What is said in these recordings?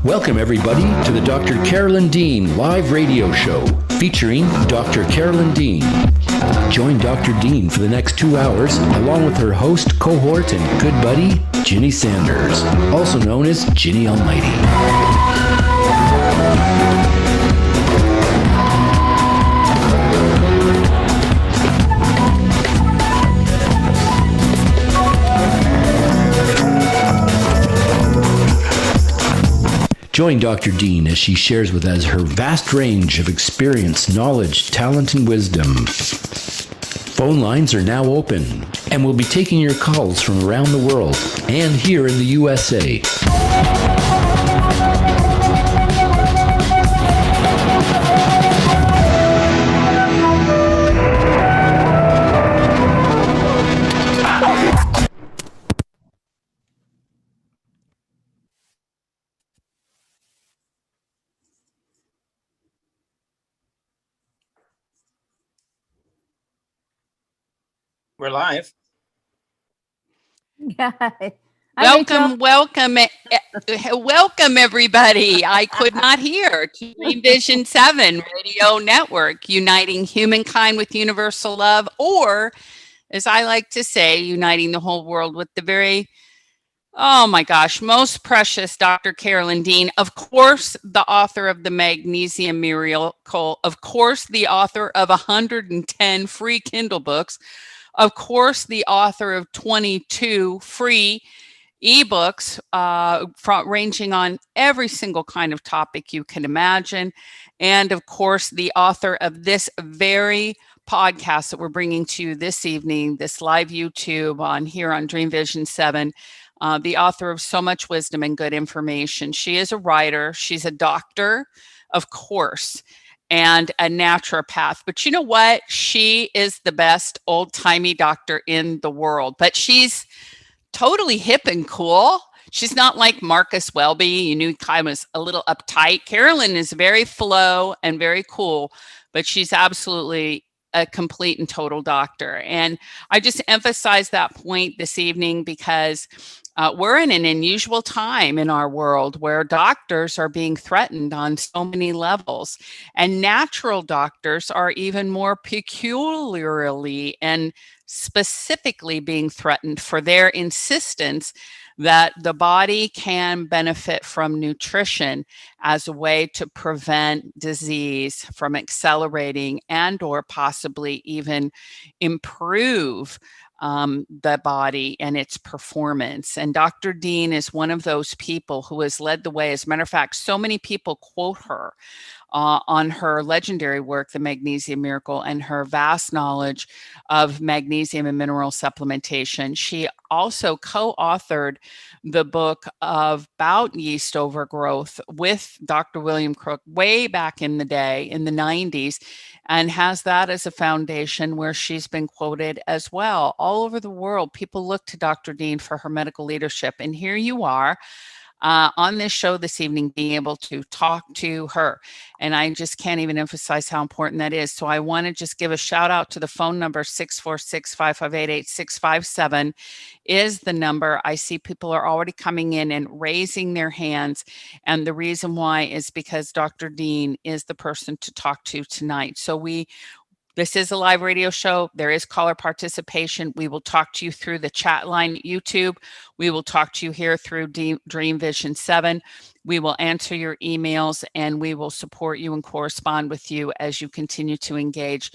Welcome, everybody, to the Dr. Carolyn Dean live radio show featuring Dr. Carolyn Dean. Join Dr. Dean for the next 2 hours along with her host, cohort, and good buddy, Ginny Sanders, also known as Ginny Almighty. Join Dr. Dean as she shares with us her vast range of experience, knowledge, talent, and wisdom. Phone lines are now open, and we'll be taking your calls from around the world and here in the USA. We're live. Yeah. Welcome, everybody. I could not hear. Dream Vision 7 Radio Network, uniting humankind with universal love, or, as I like to say, uniting the whole world with the very, oh my gosh, most precious Dr. Carolyn Dean. Of course, the author of the Magnesium Miracle. Of course, the author of 110 free Kindle books. Of course, the author of 22 free ebooks, ranging on every single kind of topic you can imagine. And of course, the author of this very podcast that we're bringing to you this evening, this live YouTube on here on Dream Vision 7, the author of so much wisdom and good information. She is a writer. She's a doctor, of course, and a naturopath. But you know what? She is the best old-timey doctor in the world. But she's totally hip and cool. She's not like Marcus Welby. You knew he kind of was a little uptight. Carolyn is very flow and very cool, but she's absolutely a complete and total doctor. And I just emphasize that point this evening because we're in an unusual time in our world where doctors are being threatened on so many levels, and natural doctors are even more peculiarly and specifically being threatened for their insistence that the body can benefit from nutrition as a way to prevent disease from accelerating and or possibly even improve the body and its performance. And Dr. Dean is one of those people who has led the way. As a matter of fact, so many people quote her on her legendary work, The Magnesium Miracle, and her vast knowledge of magnesium and mineral supplementation. She also co-authored the book about yeast overgrowth with Dr. William Crook way back in the day, in the 90s, and has that as a foundation where she's been quoted as well. All over the world, people look to Dr. Dean for her medical leadership. And here you are, on this show this evening, being able to talk to her. And I just can't even emphasize how important that is. So I want to just give a shout out to the phone number 646-558-8657 is the number. I see people are already coming in and raising their hands. And the reason why is because Dr. Dean is the person to talk to tonight. So this is a live radio show. There is caller participation. We will talk to you through the chat line, YouTube. We will talk to you here through Dream Vision 7. We will answer your emails and we will support you and correspond with you as you continue to engage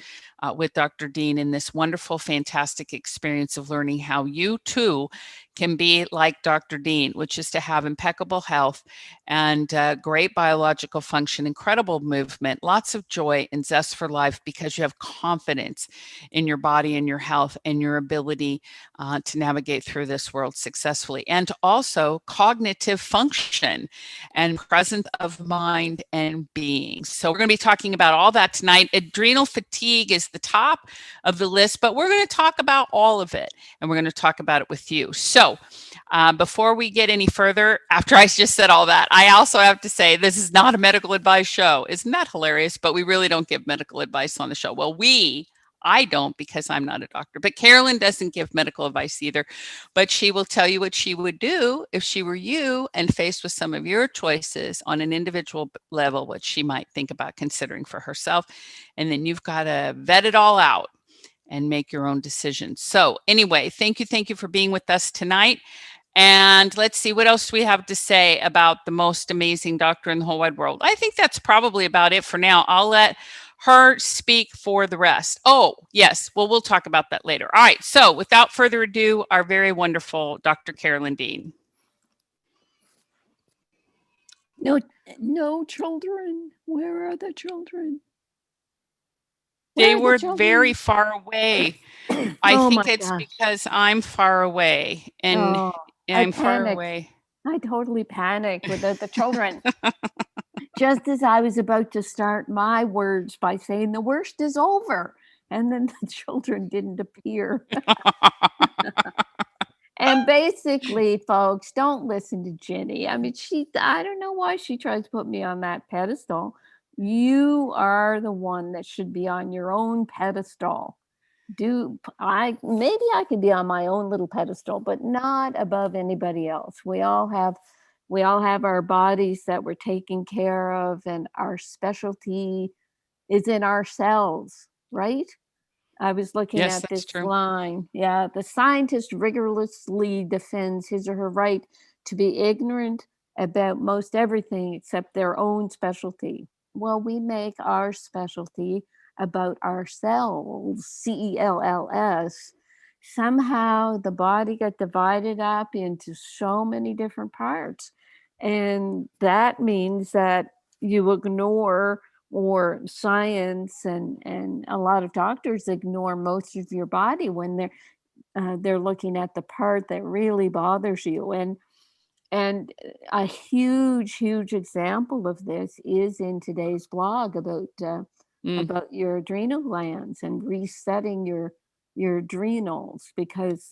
with Dr. Dean in this wonderful, fantastic experience of learning how you too can be like Dr. Dean, which is to have impeccable health and great biological function, incredible movement, lots of joy and zest for life because you have confidence in your body and your health and your ability to navigate through this world successfully, and also cognitive function and presence of mind and being. So we're going to be talking about all that tonight. Adrenal fatigue is the top of the list, but we're going to talk about all of it, and we're going to talk about it with you. So before we get any further, after I just said all that, I also have to say this is not a medical advice show. Isn't that hilarious? But we really don't give medical advice on the show. Well, I don't because I'm not a doctor, but Carolyn doesn't give medical advice either, but she will tell you what she would do if she were you and faced with some of your choices on an individual level, what she might think about considering for herself. And then you've got to vet it all out and make your own decisions. So anyway, thank you for being with us tonight. And let's see, what else do we have to say about the most amazing doctor in the whole wide world? I think that's probably about it for now. I'll let her speak for the rest. Oh, yes. Well, we'll talk about that later. All right. So without further ado, our very wonderful Dr. Carolyn Dean. No children. Where are the children? They were very far away. I think it's because I'm far away and I'm far away. I totally panicked without the children. Just as I was about to start my words by saying the worst is over, and then the children didn't appear. And basically, folks, don't listen to Ginny. I mean, I don't know why she tries to put me on that pedestal. You are the one that should be on your own pedestal. Maybe I could be on my own little pedestal, but not above anybody else. We all have our bodies that we're taking care of, and our specialty is in ourselves, right? I was looking at this line. Yeah, the scientist rigorously defends his or her right to be ignorant about most everything except their own specialty. Well, we make our specialty about ourselves, CELLS. Somehow the body got divided up into so many different parts. And that means that you ignore, or science and a lot of doctors ignore most of your body when they're looking at the part that really bothers you. And a huge example of this is in today's blog about your adrenal glands and resetting your adrenals, because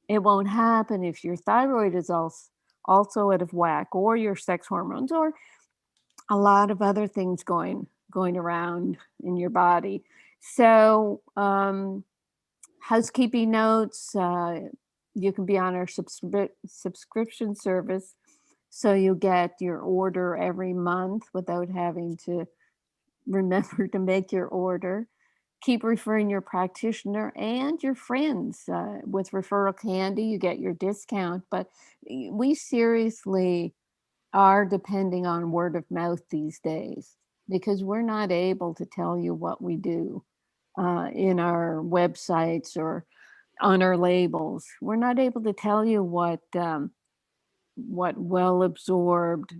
it won't happen if your thyroid is also out of whack, or your sex hormones, or a lot of other things going around in your body. So housekeeping notes, you can be on our subscription service, so you get your order every month without having to remember to make your order. Keep referring your practitioner and your friends. With referral candy, you get your discount, but we seriously are depending on word of mouth these days, because we're not able to tell you what we do in our websites or on our labels. We're not able to tell you what well absorbed,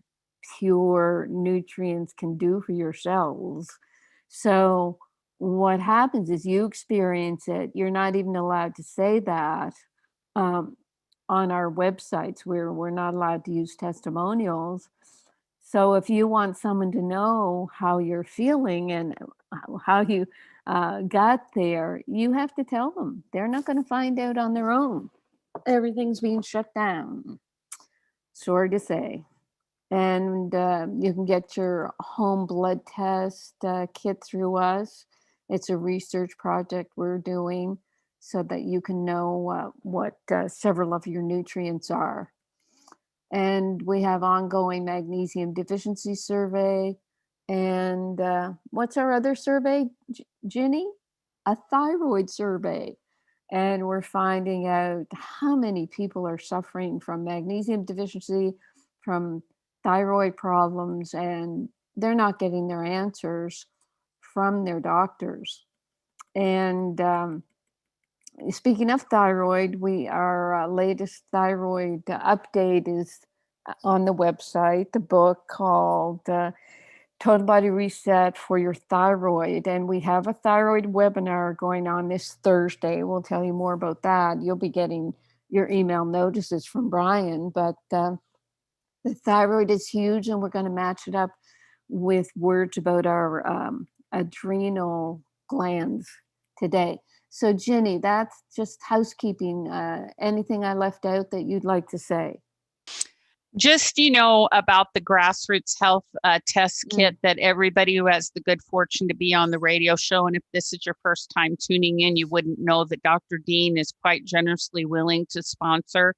pure nutrients can do for your cells. So what happens is you experience it. You're not even allowed to say that on our websites, where we're not allowed to use testimonials. So if you want someone to know how you're feeling and how you got there, you have to tell them. They're not going to find out on their own. Everything's being shut down. Sorry to say. And you can get your home blood test kit through us. It's a research project we're doing so that you can know what several of your nutrients are. And we have ongoing magnesium deficiency survey. And what's our other survey, Ginny? A thyroid survey. And we're finding out how many people are suffering from magnesium deficiency, from thyroid problems, and they're not getting their answers from their doctors. And speaking of thyroid, our latest thyroid update is on the website, the book called Total Body Reset for Your Thyroid. And we have a thyroid webinar going on this Thursday. We'll tell you more about that. You'll be getting your email notices from Brian, but the thyroid is huge, and we're going to match it up with words about our adrenal glands today. So Ginny, that's just housekeeping. Anything I left out that you'd like to say? Just, about the grassroots health test kit that everybody who has the good fortune to be on the radio show. And if this is your first time tuning in, you wouldn't know that Dr. Dean is quite generously willing to sponsor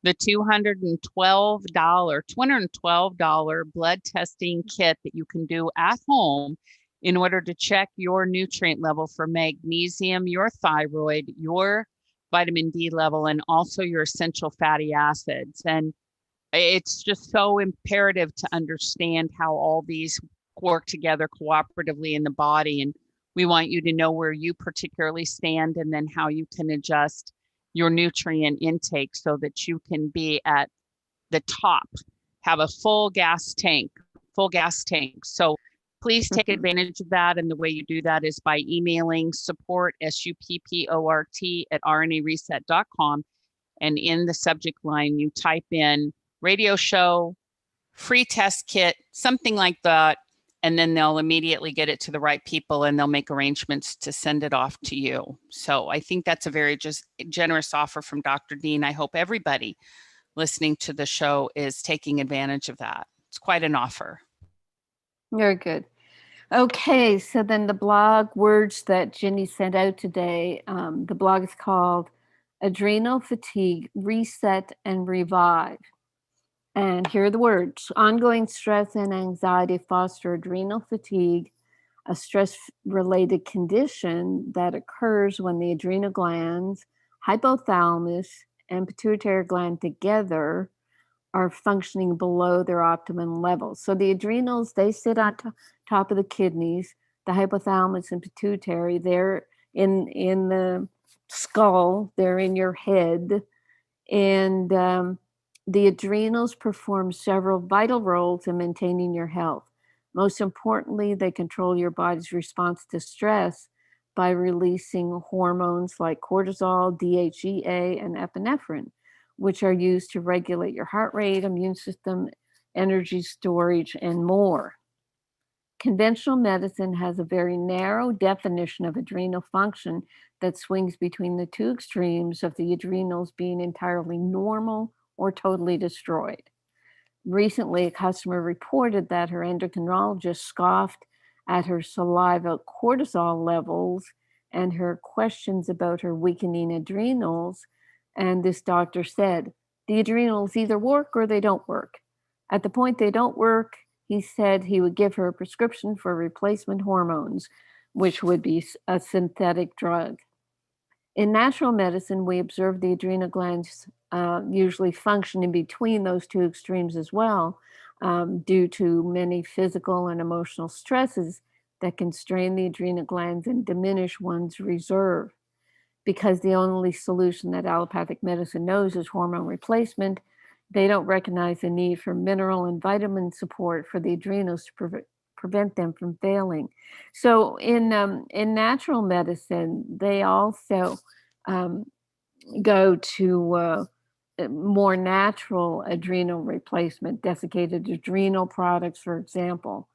the $212 blood testing kit that you can do at home in order to check your nutrient level for magnesium, your thyroid, your vitamin D level, and also your essential fatty acids. And it's just so imperative to understand how all these work together cooperatively in the body. And we want you to know where you particularly stand and then how you can adjust your nutrient intake so that you can be at the top, have a full gas tank. So please take advantage of that. And the way you do that is by emailing support, SUPPORT, at rnareset.com. And in the subject line, you type in radio show, free test kit, something like that. And then they'll immediately get it to the right people and they'll make arrangements to send it off to you. So I think that's a very just generous offer from Dr. Dean. I hope everybody listening to the show is taking advantage of that. It's quite an offer. Very good. Okay, so then the blog words that Ginny sent out today, the blog is called Adrenal Fatigue, Reset and Revive. And here are the words. Ongoing stress and anxiety foster adrenal fatigue, a stress-related condition that occurs when the adrenal glands, hypothalamus, and pituitary gland together are functioning below their optimum levels. So the adrenals, they sit on top of the kidneys, the hypothalamus and pituitary, they're in the skull, they're in your head, and the adrenals perform several vital roles in maintaining your health. Most importantly, they control your body's response to stress by releasing hormones like cortisol, DHEA, and epinephrine, which are used to regulate your heart rate, immune system, energy storage, and more. Conventional medicine has a very narrow definition of adrenal function that swings between the two extremes of the adrenals being entirely normal or totally destroyed. Recently, a customer reported that her endocrinologist scoffed at her saliva cortisol levels and her questions about her weakening adrenals. And this doctor said, the adrenals either work or they don't work. At the point they don't work, he said he would give her a prescription for replacement hormones, which would be a synthetic drug. In natural medicine, we observe the adrenal glands usually function in between those two extremes as well, due to many physical and emotional stresses that can strain the adrenal glands and diminish one's reserve. Because the only solution that allopathic medicine knows is hormone replacement, they don't recognize the need for mineral and vitamin support for the adrenals to prevent them from failing. So in natural medicine, they also go to more natural replacement, desiccated adrenal products, for example.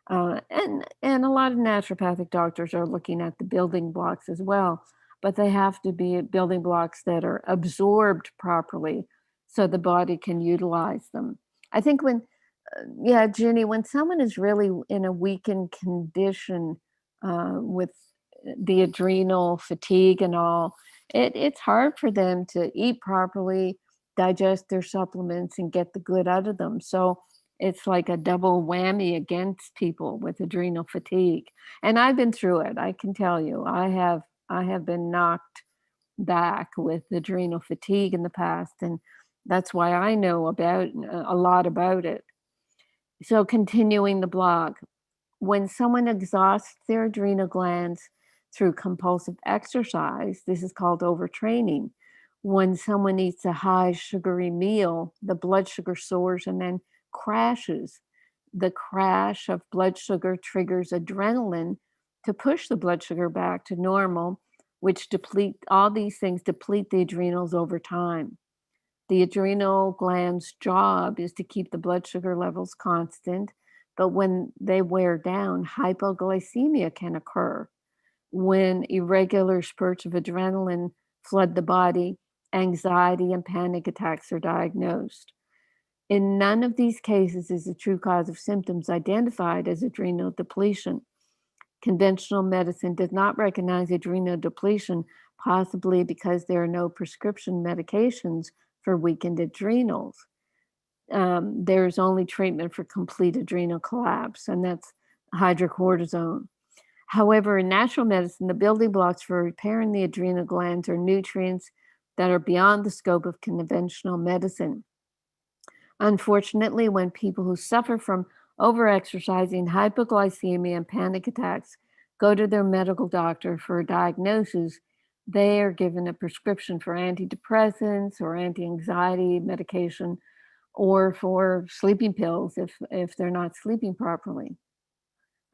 And a lot of naturopathic doctors are looking at the building blocks as well, but they have to be building blocks that are absorbed properly so the body can utilize them. I think Ginny, when someone is really in a weakened condition with the adrenal fatigue and all, it's hard for them to eat properly, digest their supplements, and get the good out of them. So it's like a double whammy against people with adrenal fatigue. And I've been through it. I can tell you, I have been knocked back with adrenal fatigue in the past, and that's why I know a lot about it. So continuing the blog, when someone exhausts their adrenal glands through compulsive exercise, this is called overtraining. When someone eats a high sugary meal, the blood sugar soars and then crashes. The crash of blood sugar triggers adrenaline to push the blood sugar back to normal, which all these things deplete the adrenals over time. The adrenal gland's job is to keep the blood sugar levels constant, but when they wear down, hypoglycemia can occur. When irregular spurts of adrenaline flood the body, anxiety and panic attacks are diagnosed. In none of these cases is the true cause of symptoms identified as adrenal depletion. Conventional medicine does not recognize adrenal depletion, possibly because there are no prescription medications for weakened adrenals. There's only treatment for complete adrenal collapse, and that's hydrocortisone. However, in natural medicine, the building blocks for repairing the adrenal glands are nutrients that are beyond the scope of conventional medicine. Unfortunately, when people who suffer from overexercising, hypoglycemia, and panic attacks go to their medical doctor for a diagnosis, they are given a prescription for antidepressants or anti-anxiety medication or for sleeping pills if they're not sleeping properly.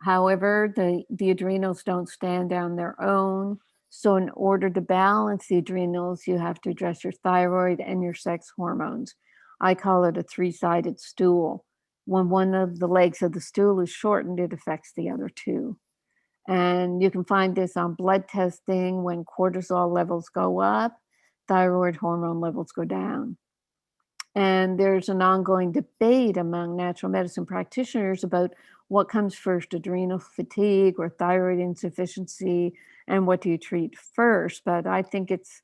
However, the adrenals don't stand on their own. So in order to balance the adrenals, you have to address your thyroid and your sex hormones. I call it a three-sided stool. When one of the legs of the stool is shortened, it affects the other two. And you can find this on blood testing. When cortisol levels go up, thyroid hormone levels go down. And there's an ongoing debate among natural medicine practitioners about what comes first, adrenal fatigue or thyroid insufficiency, and what do you treat first. But I think it's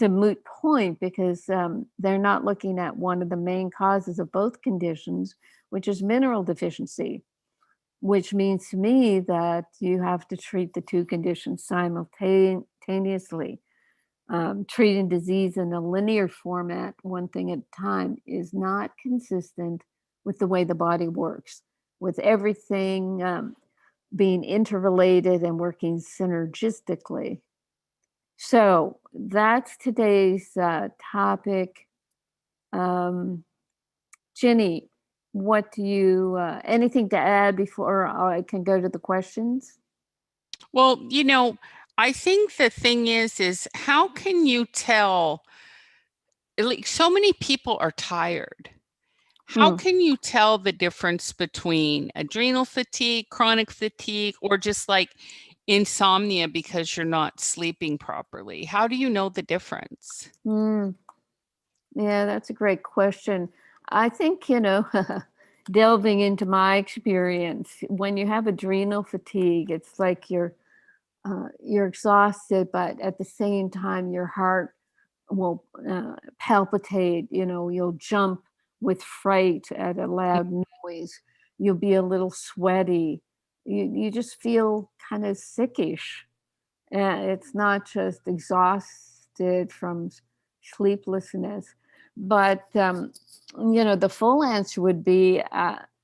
a moot point because they're not looking at one of the main causes of both conditions, which is mineral deficiency, which means to me that you have to treat the two conditions simultaneously. Treating disease in a linear format, one thing at a time, is not consistent with the way the body works, with everything being interrelated and working synergistically. So that's today's topic. Ginny, what do you, anything to add before I can go to the questions? Well, I think the thing is how can you tell? Like, so many people are tired. How can you tell the difference between adrenal fatigue, chronic fatigue, or just like insomnia because you're not sleeping properly? How do you know the difference? Yeah, that's a great question. I think, delving into my experience, when you have adrenal fatigue, it's like you're exhausted, but at the same time, your heart will palpitate. You'll jump with fright at a loud noise. You'll be a little sweaty. You just feel kind of sickish. It's not just exhausted from sleeplessness, but the full answer would be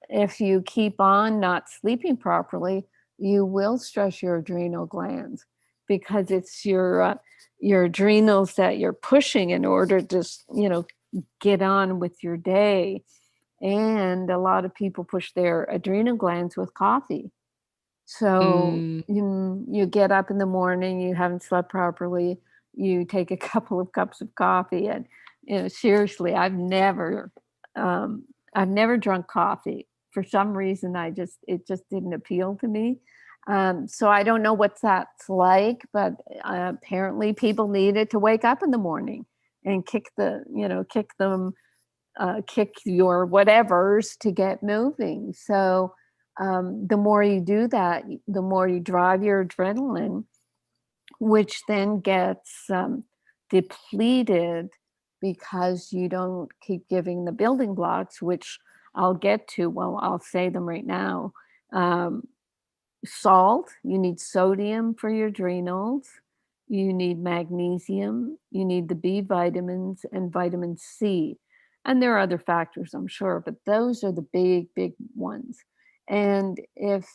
if you keep on not sleeping properly, you will stress your adrenal glands because it's your adrenals that you're pushing in order to get on with your day. And a lot of people push their adrenal glands with coffee. So you get up in the morning, you haven't slept properly, you take a couple of cups of coffee, and seriously, I've never drunk coffee. For some reason, it just didn't appeal to me. So I don't know what that's like, but apparently people need it to wake up in the morning and kick your whatevers to get moving. So the more you do that, the more you drive your adrenaline, which then gets depleted because you don't keep giving the building blocks, which I'll get to. Well, I'll say them right now. Salt, you need sodium for your adrenals. You need magnesium. You need the B vitamins and vitamin C. And there are other factors, I'm sure, but those are the big, big ones. And if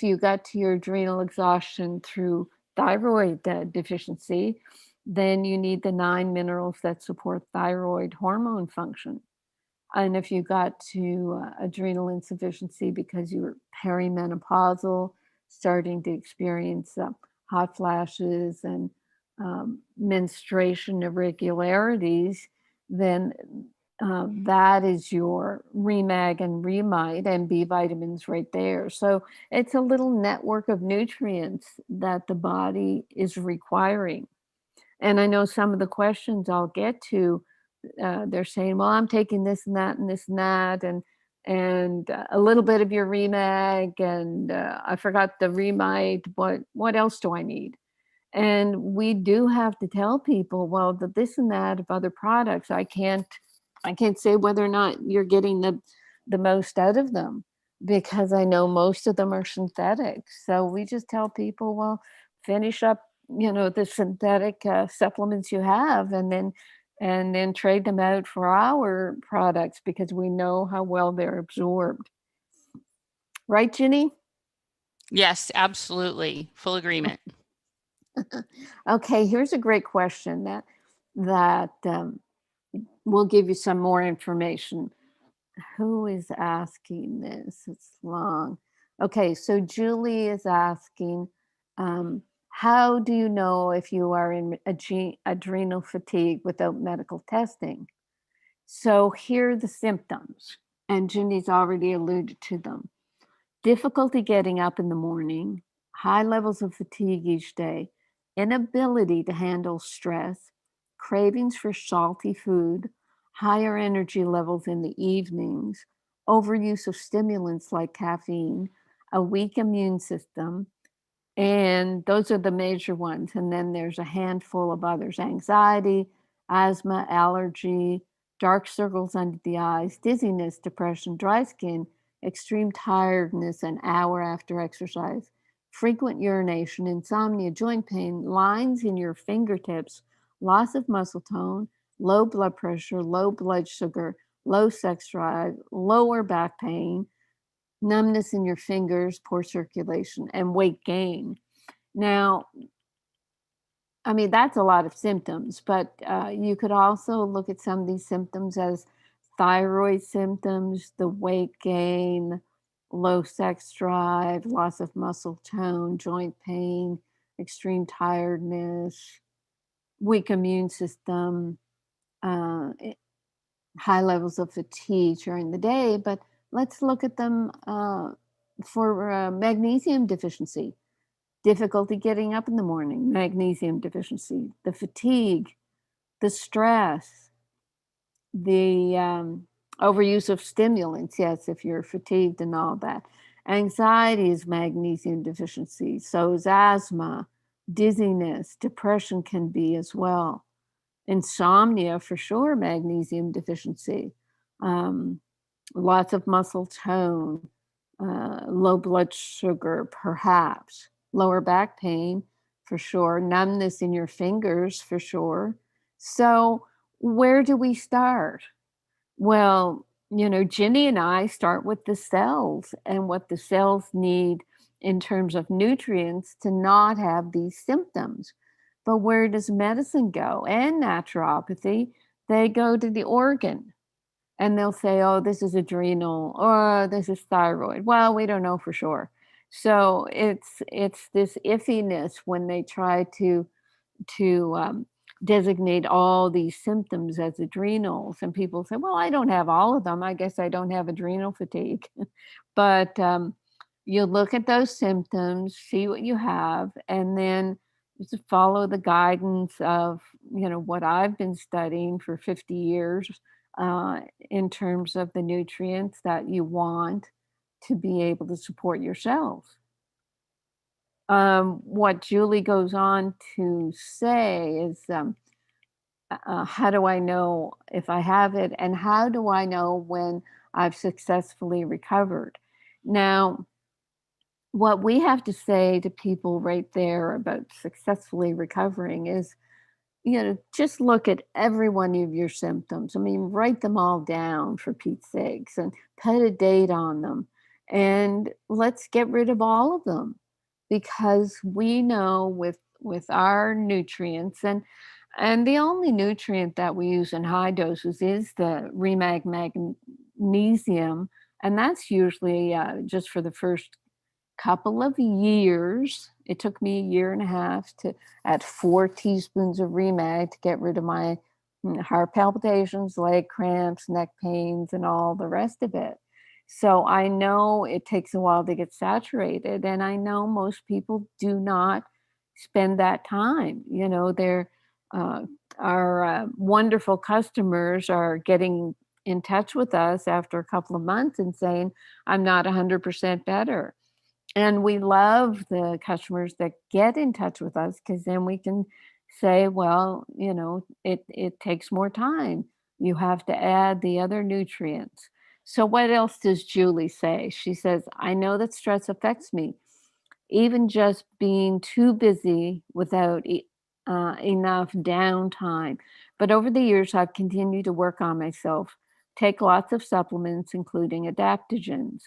you got to your adrenal exhaustion through thyroid deficiency, then you need the 9 minerals that support thyroid hormone function. And if you got to adrenal insufficiency because you were perimenopausal, starting to experience hot flashes and menstruation irregularities, then that is your Remag and Remite and B vitamins right there. So it's a little network of nutrients that the body is requiring. And I know some of the questions I'll get to, they're saying, well, I'm taking this and that and this and that, and a little bit of your Remag, and I forgot the Remite. What else do I need? And we do have to tell people, well, the this and that of other products, I can't say whether or not you're getting the most out of them, because I know most of them are synthetic. So we just tell people, well, finish up, the synthetic supplements you have, and then trade them out for our products, because we know how well they're absorbed. Right, Ginny? Yes, absolutely. Full agreement. Okay, here's a great question that will give you some more information. Who is asking this? It's long. Okay, so Julie is asking, how do you know if you are in adrenal fatigue without medical testing? So here are the symptoms, and Ginny's already alluded to them. Difficulty getting up in the morning, high levels of fatigue each day, inability to handle stress, cravings for salty food, higher energy levels in the evenings, overuse of stimulants like caffeine, a weak immune system, and those are the major ones. And then there's a handful of others: anxiety, asthma, allergy, dark circles under the eyes, dizziness, depression, dry skin, extreme tiredness an hour after exercise, frequent urination, insomnia, joint pain, lines in your fingertips, loss of muscle tone, low blood pressure, low blood sugar, low sex drive, lower back pain, numbness in your fingers, poor circulation, and weight gain. Now, I mean, that's a lot of symptoms, but you could also look at some of these symptoms as thyroid symptoms, the weight gain, low sex drive, loss of muscle tone, joint pain, extreme tiredness, weak immune system, uh, high levels of fatigue during the day. But let's look at them for magnesium deficiency. Difficulty getting up in the morning, magnesium deficiency, the fatigue, the stress, the overuse of stimulants. Yes, if you're fatigued and all that. Anxiety is magnesium deficiency. So is asthma, dizziness, depression can be as well. Insomnia, for sure, magnesium deficiency. Um, Lots of muscle tone, low blood sugar, perhaps, lower back pain, for sure, numbness in your fingers, for sure. So, where do we start? Well, Ginny and I start with the cells and what the cells need in terms of nutrients to not have these symptoms. But where does medicine go? And naturopathy, they go to the organ, and they'll say, oh, this is adrenal, or this is thyroid. Well, we don't know for sure. So it's this iffiness when they try to designate all these symptoms as adrenals, and people say, well, I don't have all of them, I guess I don't have adrenal fatigue. But you look at those symptoms, see what you have, and then just follow the guidance of what I've been studying for 50 years in terms of the nutrients that you want to be able to support your cells. What Julie goes on to say is, how do I know if I have it, and how do I know when I've successfully recovered? Now, what we have to say to people right there about successfully recovering is, just look at every one of your symptoms. I mean, write them all down, for Pete's sakes, and put a date on them. And let's get rid of all of them, because we know with our nutrients, and the only nutrient that we use in high doses is the Remag magnesium, and that's usually just for the first couple of years. It took me a year and a half to add 4 teaspoons of Remag to get rid of my heart palpitations, leg cramps, neck pains, and all the rest of it. So I know it takes a while to get saturated, and I know most people do not spend that time. They're wonderful customers are getting in touch with us after a couple of months and saying, I'm not 100% better. And we love the customers that get in touch with us because then we can say, well, it takes more time. You have to add the other nutrients. So, what else does Julie say? She says, I know that stress affects me. Even just being too busy without enough downtime. But over the years, I've continued to work on myself, take lots of supplements, including adaptogens.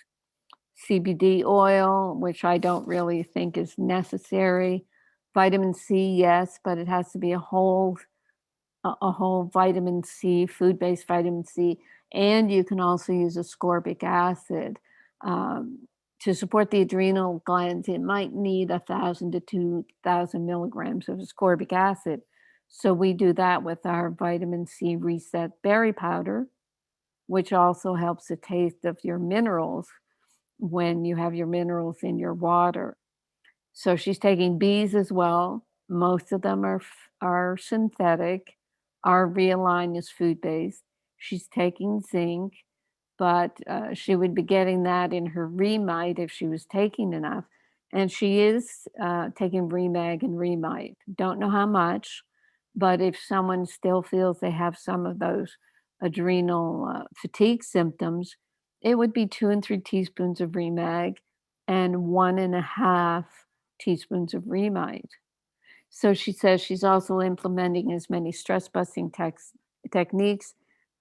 CBD oil, which I don't really think is necessary. Vitamin C, yes, but it has to be a whole vitamin C, food-based vitamin C, and you can also use ascorbic acid. To support the adrenal glands, it might need 1,000 to 2,000 milligrams of ascorbic acid. So we do that with our vitamin C reset berry powder, which also helps the taste of your minerals when you have your minerals in your water. So she's taking bees as well. Most of them are synthetic. Our Realign is food-based. She's taking zinc, but she would be getting that in her Remite if she was taking enough. And she is taking Remag and Remite. Don't know how much, but if someone still feels they have some of those adrenal fatigue symptoms, it would be 2 and 3 teaspoons of Remag and 1.5 teaspoons of Remite. So she says she's also implementing as many stress busting techniques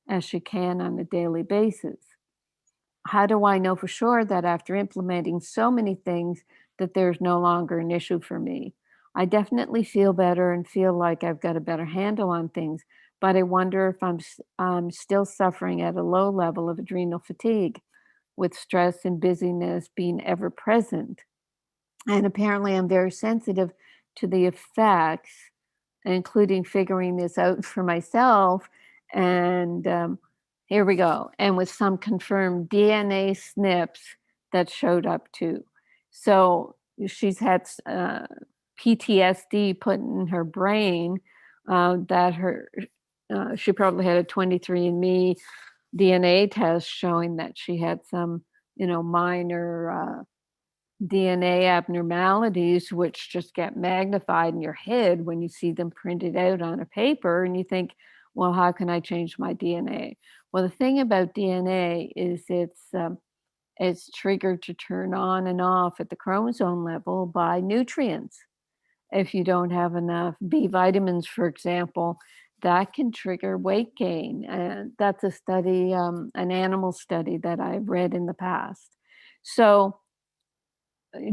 as she can on a daily basis. How do I know for sure that after implementing so many things that there's no longer an issue for me? I definitely feel better and feel like I've got a better handle on things, but I wonder if I'm still suffering at a low level of adrenal fatigue with stress and busyness being ever present. And apparently I'm very sensitive to the effects, including figuring this out for myself. And here we go. And with some confirmed DNA SNPs that showed up too. So she's had PTSD put in her brain she probably had a 23andMe DNA test showing that she had some, minor DNA abnormalities, which just get magnified in your head when you see them printed out on a paper and you think, well, how can I change my DNA? Well, the thing about DNA is it's triggered to turn on and off at the chromosome level by nutrients. If you don't have enough B vitamins, for example, that can trigger weight gain. And that's a study, an animal study that I've read in the past. So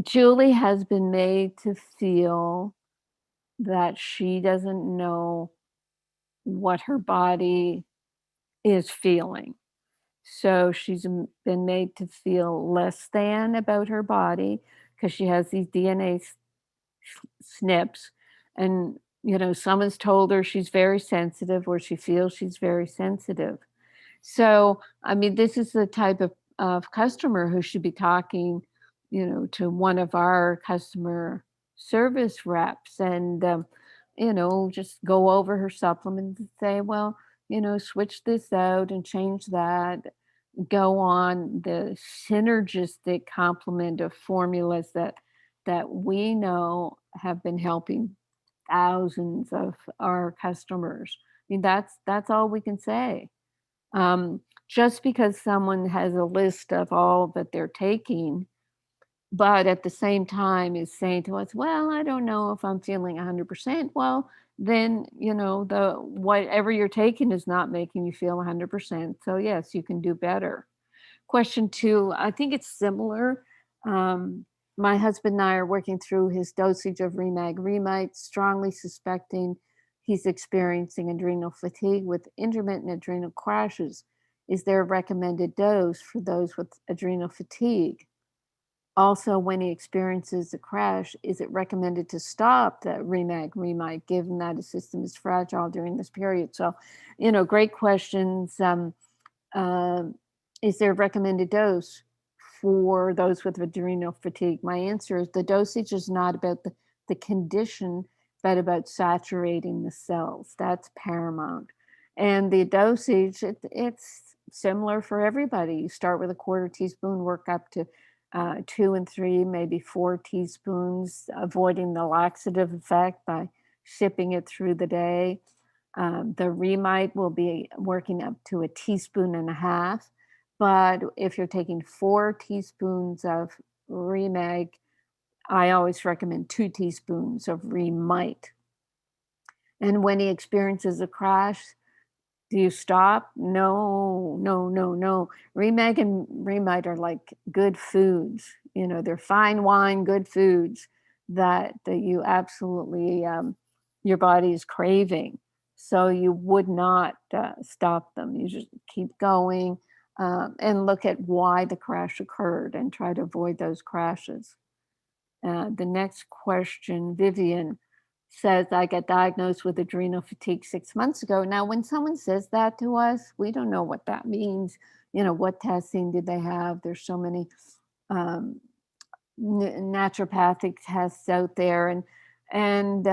Julie has been made to feel that she doesn't know what her body is feeling. So she's been made to feel less than about her body because she has these DNA SNPs. And, someone's told her she's very sensitive or she feels she's very sensitive. So, I mean, this is the type of customer who should be talking, to one of our customer service reps and, just go over her supplements and say, well, switch this out and change that. Go on the synergistic complement of formulas that we know have been helping thousands of our customers. I mean, that's all we can say. Just because someone has a list of all that they're taking, but at the same time is saying to us, well, I don't know if I'm feeling 100%. Well, then, the whatever you're taking is not making you feel 100%. So yes, you can do better. Question 2, I think it's similar. My husband and I are working through his dosage of Remag Remite, strongly suspecting he's experiencing adrenal fatigue with intermittent adrenal crashes. Is there a recommended dose for those with adrenal fatigue? Also, when he experiences a crash, is it recommended to stop the Remag Remite, given that his system is fragile during this period? So, great questions. Is there a recommended dose for those with adrenal fatigue? My answer is the dosage is not about the condition, but about saturating the cells. That's paramount. And the dosage, it's similar for everybody. You start with a quarter teaspoon, work up to 2 and 3, maybe 4 teaspoons, avoiding the laxative effect by sipping it through the day. The Remite will be working up to a teaspoon and a half. But if you're taking 4 teaspoons of Remag, I always recommend 2 teaspoons of Remite. And when he experiences a crash, do you stop? No, no, no, no. Remag and Remite are like good foods. You know, they're fine wine, good foods that you absolutely, your body is craving. So you would not stop them. You just keep going and look at why the crash occurred and try to avoid those crashes. The next question, Vivian says, I got diagnosed with adrenal fatigue 6 months ago. Now, when someone says that to us, we don't know what that means. You know, what testing did they have? There's so many naturopathic tests out there. And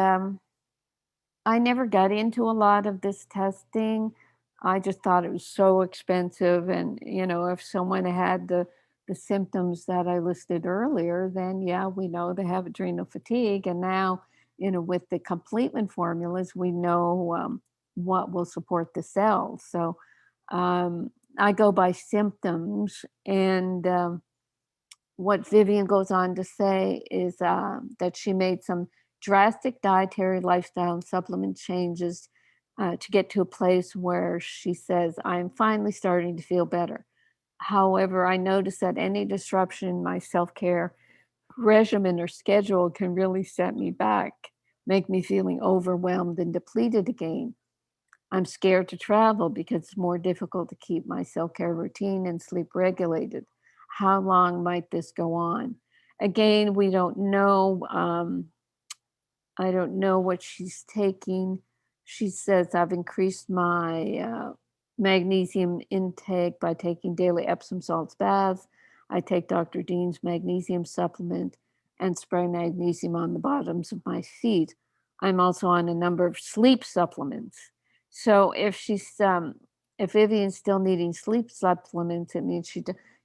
I never got into a lot of this testing. I just thought it was so expensive. And, you know, if someone had the symptoms that I listed earlier, then yeah, we know they have adrenal fatigue. And now, you know, with the complement formulas, we know what will support the cells. So I go by symptoms. And what Vivian goes on to say is that she made some drastic dietary, lifestyle, and supplement changes to get to a place where she says, I'm finally starting to feel better. However, I noticed that any disruption in my self-care regimen or schedule can really set me back, make me feeling overwhelmed and depleted again. I'm scared to travel because it's more difficult to keep my self-care routine and sleep regulated. How long might this go on? Again, we don't know. I don't know what she's taking. She says, I've increased my magnesium intake by taking daily Epsom salts baths. I take Dr. Dean's magnesium supplement and spray magnesium on the bottoms of my feet. I'm also on a number of sleep supplements. So if Vivian's still needing sleep supplements, it means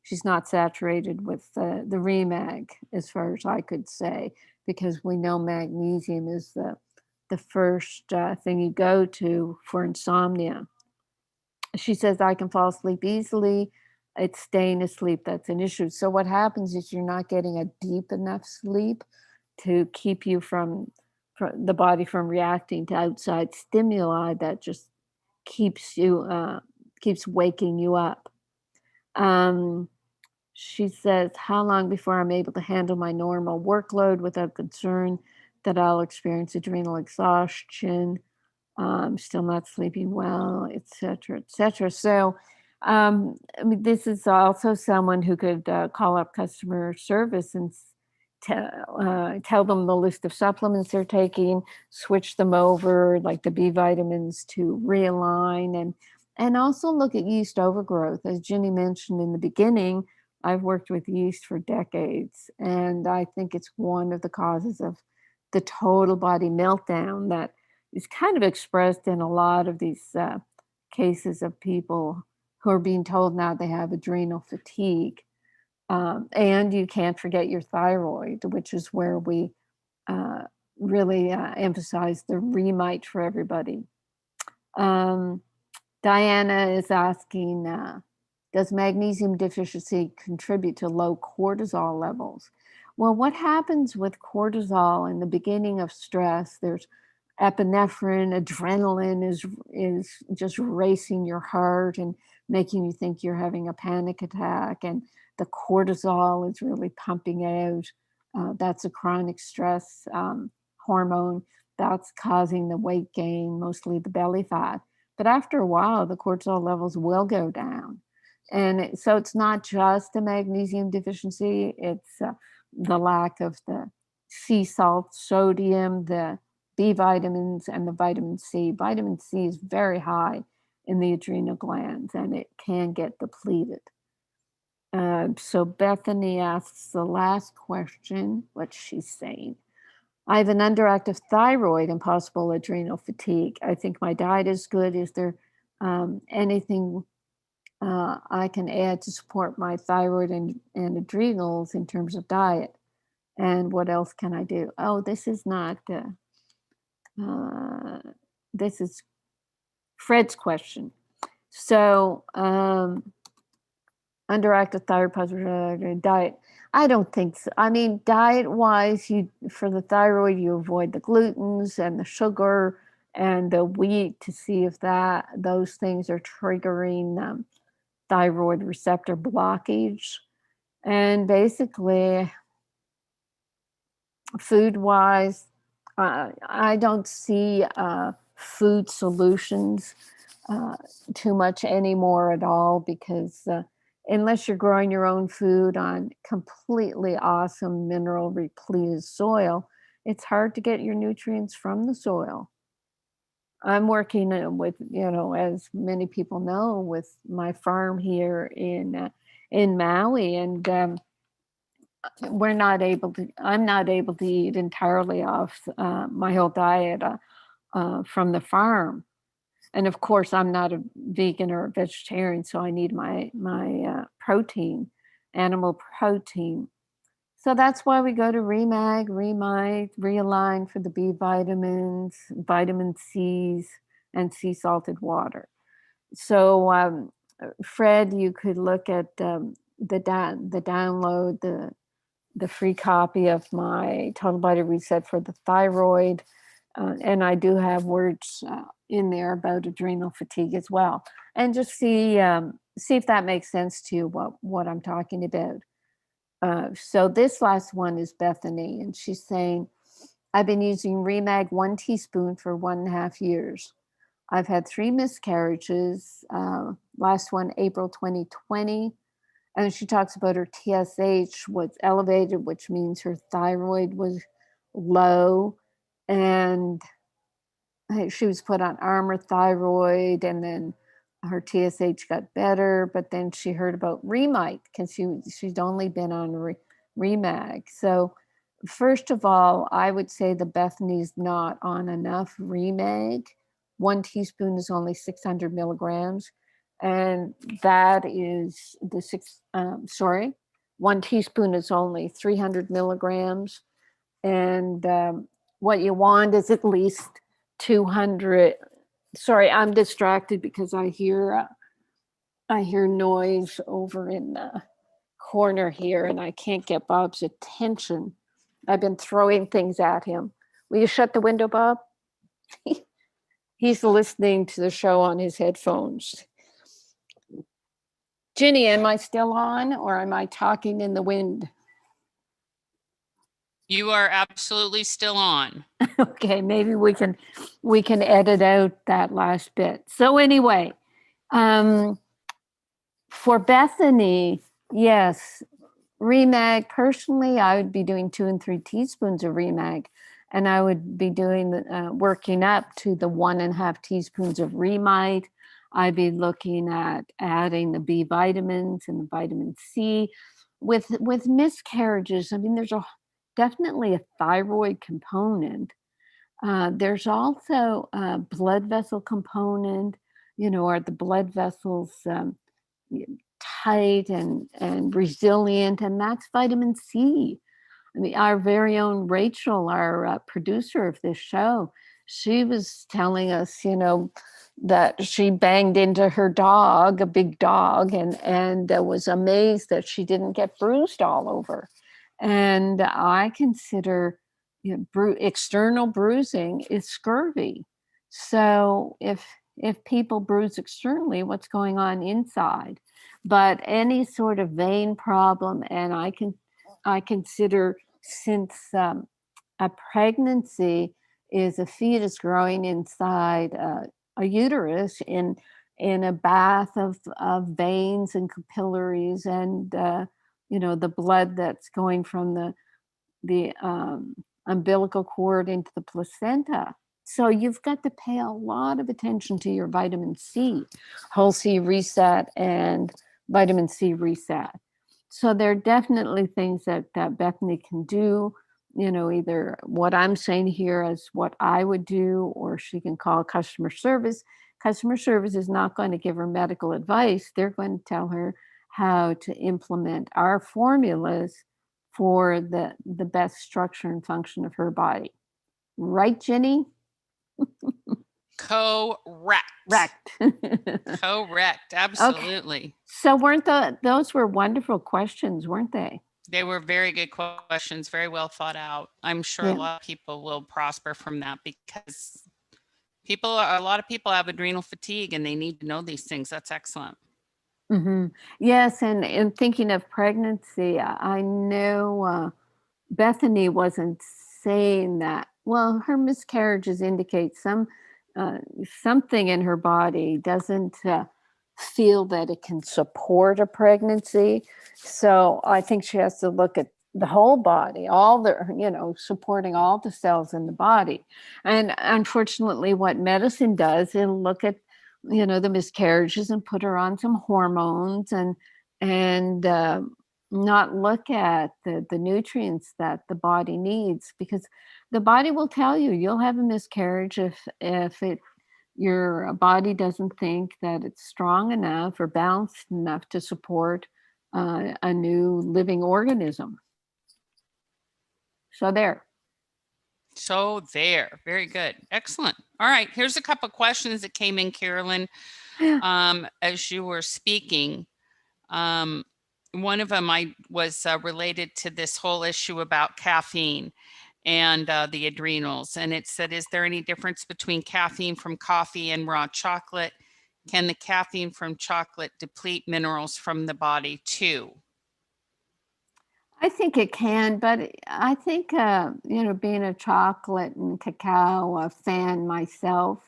she's not saturated with the Remag, as far as I could say, because we know magnesium is the first thing you go to for insomnia. She says, I can fall asleep easily. It's staying asleep that's an issue. So what happens is you're not getting a deep enough sleep to keep you from the body from reacting to outside stimuli that just keeps waking you up. She says, how long before I'm able to handle my normal workload without concern that I'll experience adrenal exhaustion? I'm still not sleeping well, et cetera, et cetera. So, I mean, this is also someone who could call up customer service and tell them the list of supplements they're taking, switch them over, like the B vitamins, to realign, and also look at yeast overgrowth. As Ginny mentioned in the beginning, I've worked with yeast for decades, and I think it's one of the causes of the total body meltdown that is kind of expressed in a lot of these cases of people who are being told now they have adrenal fatigue. And you can't forget your thyroid, which is where we really emphasize the Remite for everybody. Diana is asking, does magnesium deficiency contribute to low cortisol levels? Well, what happens with cortisol in the beginning of stress? There's epinephrine, adrenaline is just racing your heart and making you think you're having a panic attack, and the cortisol is really pumping out. That's a chronic stress hormone that's causing the weight gain, mostly the belly fat. But after a while, the cortisol levels will go down. And so it's not just a magnesium deficiency, it's the lack of the sea salt, sodium, the B vitamins, and the vitamin C. Vitamin C is very high in the adrenal glands, and it can get depleted. So Bethany asks the last question, what she's saying. I have an underactive thyroid and possible adrenal fatigue. I think my diet is good. Is there anything I can add to support my thyroid and adrenals in terms of diet? And what else can I do? Oh, this is not, this is Fred's question. So, underactive thyroid, positive diet. I don't think so. I mean, diet-wise, for the thyroid, you avoid the glutens and the sugar and the wheat to see if those things are triggering thyroid receptor blockage. And basically, food-wise, I don't see food solutions too much anymore at all, because unless you're growing your own food on completely awesome mineral repleted soil, it's hard to get your nutrients from the soil. I'm working with, as many people know, with my farm here in Maui, and I'm not able to eat entirely off my whole diet from the farm. And of course, I'm not a vegan or a vegetarian, so I need my protein, animal protein. So that's why we go to Remag, Remite, Realign for the B vitamins, vitamin C's, and sea salted water. So Fred, you could look at the download, the free copy of my Total Body Reset for the thyroid. And I do have words in there about adrenal fatigue as well. And just see if that makes sense to you, what I'm talking about. So this last one is Bethany, and she's saying, I've been using Remag 1 teaspoon for 1.5 years. I've had 3 miscarriages, last one April 2020. And she talks about her TSH was elevated, which means her thyroid was low. And she was put on Armour thyroid, and then her TSH got better. But then she heard about Remite, because she'd only been on Remag. So first of all, I would say the Bethany's not on enough Remag. 1 teaspoon is only 600 milligrams. And that is 1 teaspoon is only 300 milligrams. And what you want is at least 200. Sorry, I'm distracted because I hear noise over in the corner here, and I can't get Bob's attention. I've been throwing things at him. Will you shut the window, Bob? He's listening to the show on his headphones. Ginny, am I still on, or am I talking in the wind? You are absolutely still on. Okay, maybe we can edit out that last bit. So anyway, for Bethany, yes, Remag. Personally, I would be doing 2 and 3 teaspoons of Remag, and I would be doing working up to the 1.5 teaspoons of Remite. I'd be looking at adding the B vitamins and the vitamin C. With miscarriages, I mean, there's definitely a thyroid component. There's also a blood vessel component. Are the blood vessels tight and resilient? And that's vitamin C. I mean, our very own Rachel, our producer of this show, she was telling us, that she banged into her dog, a big dog, and was amazed that she didn't get bruised all over. And I consider external bruising is scurvy. So if people bruise externally, what's going on inside? But any sort of vein problem, and I consider, since a pregnancy is a fetus growing inside a uterus in a bath of veins and capillaries, and the blood that's going from the umbilical cord into the placenta. So you've got to pay a lot of attention to your vitamin C, whole C reset and vitamin C reset. So there are definitely things that Bethany can do. either what I'm saying here as what I would do, or she can call customer service. Customer service is not going to give her medical advice. They're going to tell her how to implement our formulas for the best structure and function of her body. Right, Jenny? Correct. Correct. Absolutely. Okay. So those were wonderful questions, weren't they? They were very good questions, very well thought out. I'm sure a Yeah. lot of people will prosper from that because a lot of people have adrenal fatigue and they need to know these things. That's excellent. Yes, and in thinking of pregnancy, I know Bethany wasn't saying that. Well, her miscarriages indicate something in her body doesn't feel that it can support a pregnancy. So I think she has to look at the whole body, supporting all the cells in the body. And unfortunately, what medicine does, it'll look at the miscarriages and put her on some hormones and not look at the nutrients that the body needs, because the body will tell you you'll have a miscarriage if your body doesn't think that it's strong enough or balanced enough to support a new living organism. So there. Very good. Excellent. All right. Here's a couple of questions that came in, Carolyn, as you were speaking. One of them was related to this whole issue about caffeine and the adrenals. And it said, is there any difference between caffeine from coffee and raw chocolate? Can the caffeine from chocolate deplete minerals from the body too? I think it can, but I think, being a chocolate and cacao fan myself,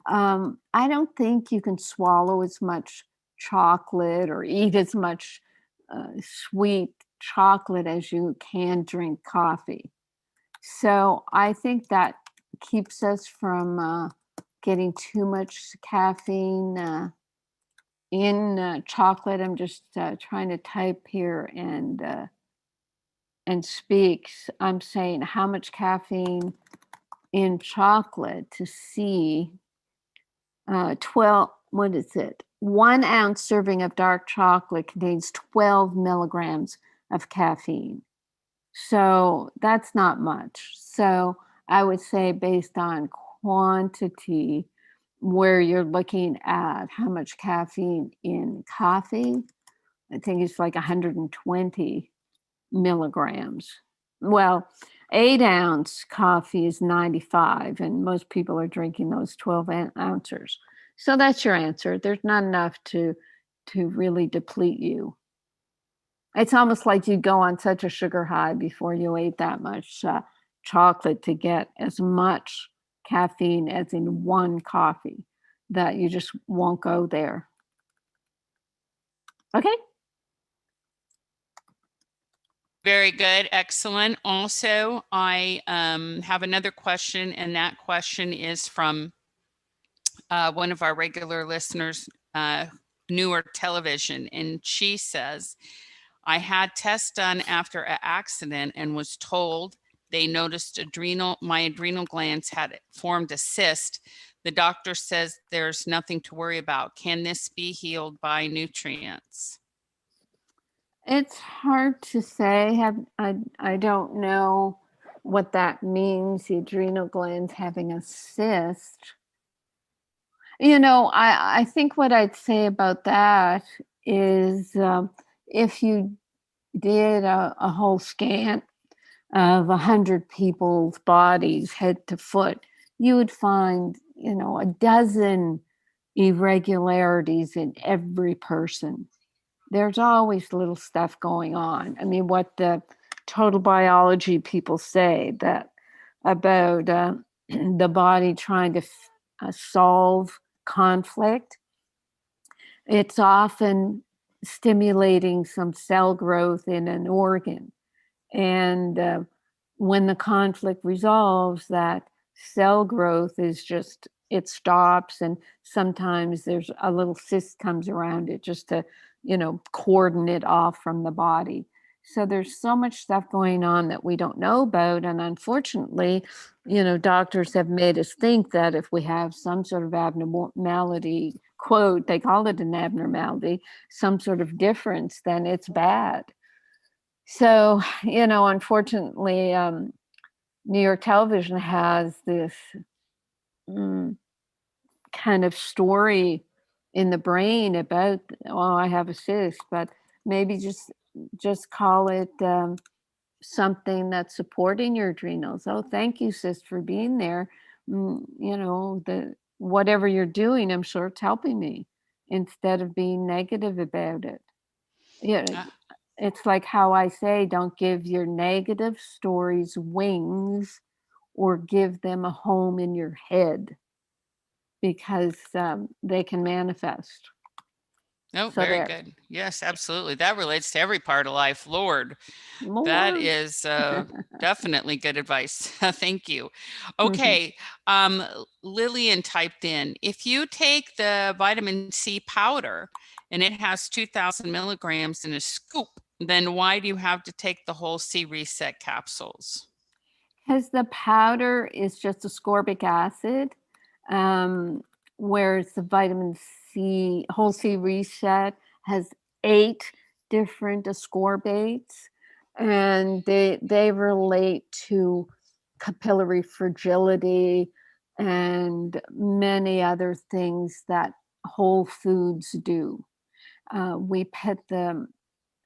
I don't think you can swallow as much chocolate or eat as much sweet chocolate as you can drink coffee. So I think that keeps us from getting too much caffeine in chocolate. I'm just trying to type here and speaks. I'm saying how much caffeine in chocolate to see 12, what is it? 1 ounce serving of dark chocolate contains 12 milligrams of caffeine. So that's not much. So I would say, based on quantity, where you're looking at how much caffeine in coffee, I think it's like 120 milligrams. Well, 8-ounce coffee is 95, and most people are drinking those 12 ounces. So that's your answer. There's not enough to really deplete you. It's almost like you go on such a sugar high before you ate that much chocolate to get as much caffeine as in one coffee that you just won't go there. Okay. Very good. Excellent. Also, I have another question, and that question is from one of our regular listeners, Newer Television. And she says, I had tests done after an accident and was told they noticed my adrenal glands had formed a cyst. The doctor says there's nothing to worry about. Can this be healed by nutrients? It's hard to say. I don't know what that means, the adrenal glands having a cyst. I think what I'd say about that is, if you did a whole scan of 100 people's bodies, head to foot, you would find, a dozen irregularities in every person. There's always little stuff going on. I mean, what the total biology people say that about the body trying to solve conflict, it's often stimulating some cell growth in an organ. And when the conflict resolves, that cell growth it stops, and sometimes there's a little cyst comes around it just to, cordon it off from the body. So there's so much stuff going on that we don't know about. And unfortunately, doctors have made us think that if we have some sort of abnormality, quote, they call it an abnormality, some sort of difference, then it's bad. So, unfortunately, New York television has this kind of story in the brain about, oh, I have a cyst, but maybe just call it something that's supporting your adrenals. Oh, thank you, sis, for being there. The whatever you're doing, I'm sure it's helping me, instead of being negative about it. Yeah, it's like how I say, don't give your negative stories wings or give them a home in your head, because they can manifest. No, So very there. good. Yes, absolutely. That relates to every part of life. Lord, that More. is definitely good advice. Thank you. Mhm. Okay. Lillian typed in, if you take the vitamin C powder and it has 2,000 milligrams in a scoop, then why do you have to take the whole C reset capsules? Because the powder is just ascorbic acid, um, whereas the vitamin C, whole C reset, has 8 different ascorbates, and they relate to capillary fragility and many other things that whole foods do. We put the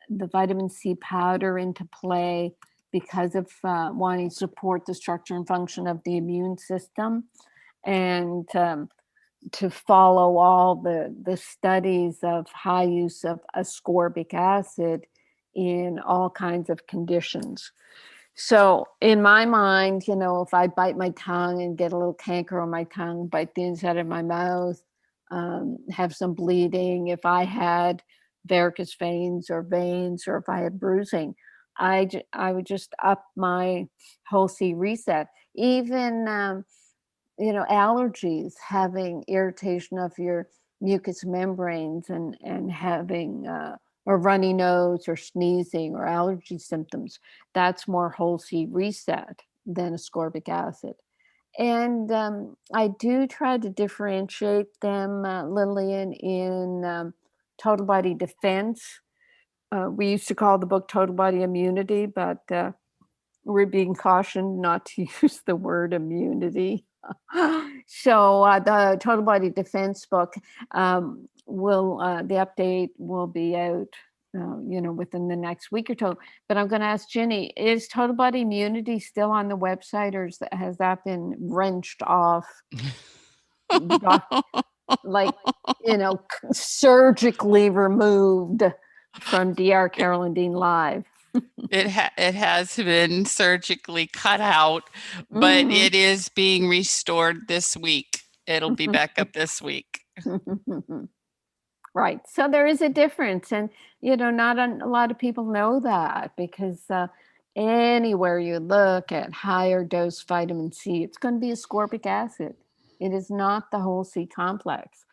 vitamin C powder into play because of wanting to support the structure and function of the immune system, and to follow all the studies of high use of ascorbic acid in all kinds of conditions. So in my mind, if I bite my tongue and get a little canker on my tongue, bite the inside of my mouth, have some bleeding, if I had varicose veins, or if I had bruising, I would just up my whole C reset. Even allergies, having irritation of your mucous membranes, and having a runny nose or sneezing or allergy symptoms, that's more whole C reset than ascorbic acid. And I do try to differentiate them, Lillian, in total body defense. We used to call the book Total Body Immunity, but we're being cautioned not to use the word immunity. So the Total Body Defense book will the update will be out, within the next week or two. But I'm going to ask Ginny: is Total Body Immunity still on the website, or has that been wrenched off, like surgically removed from Dr. Carolyn Dean Live? It has been surgically cut out, but Mhm. it is being restored this week. It'll be back up this week. Right. So there is a difference. And, not a lot of people know that, because anywhere you look at higher dose vitamin C, it's going to be ascorbic acid. It is not the whole C complex.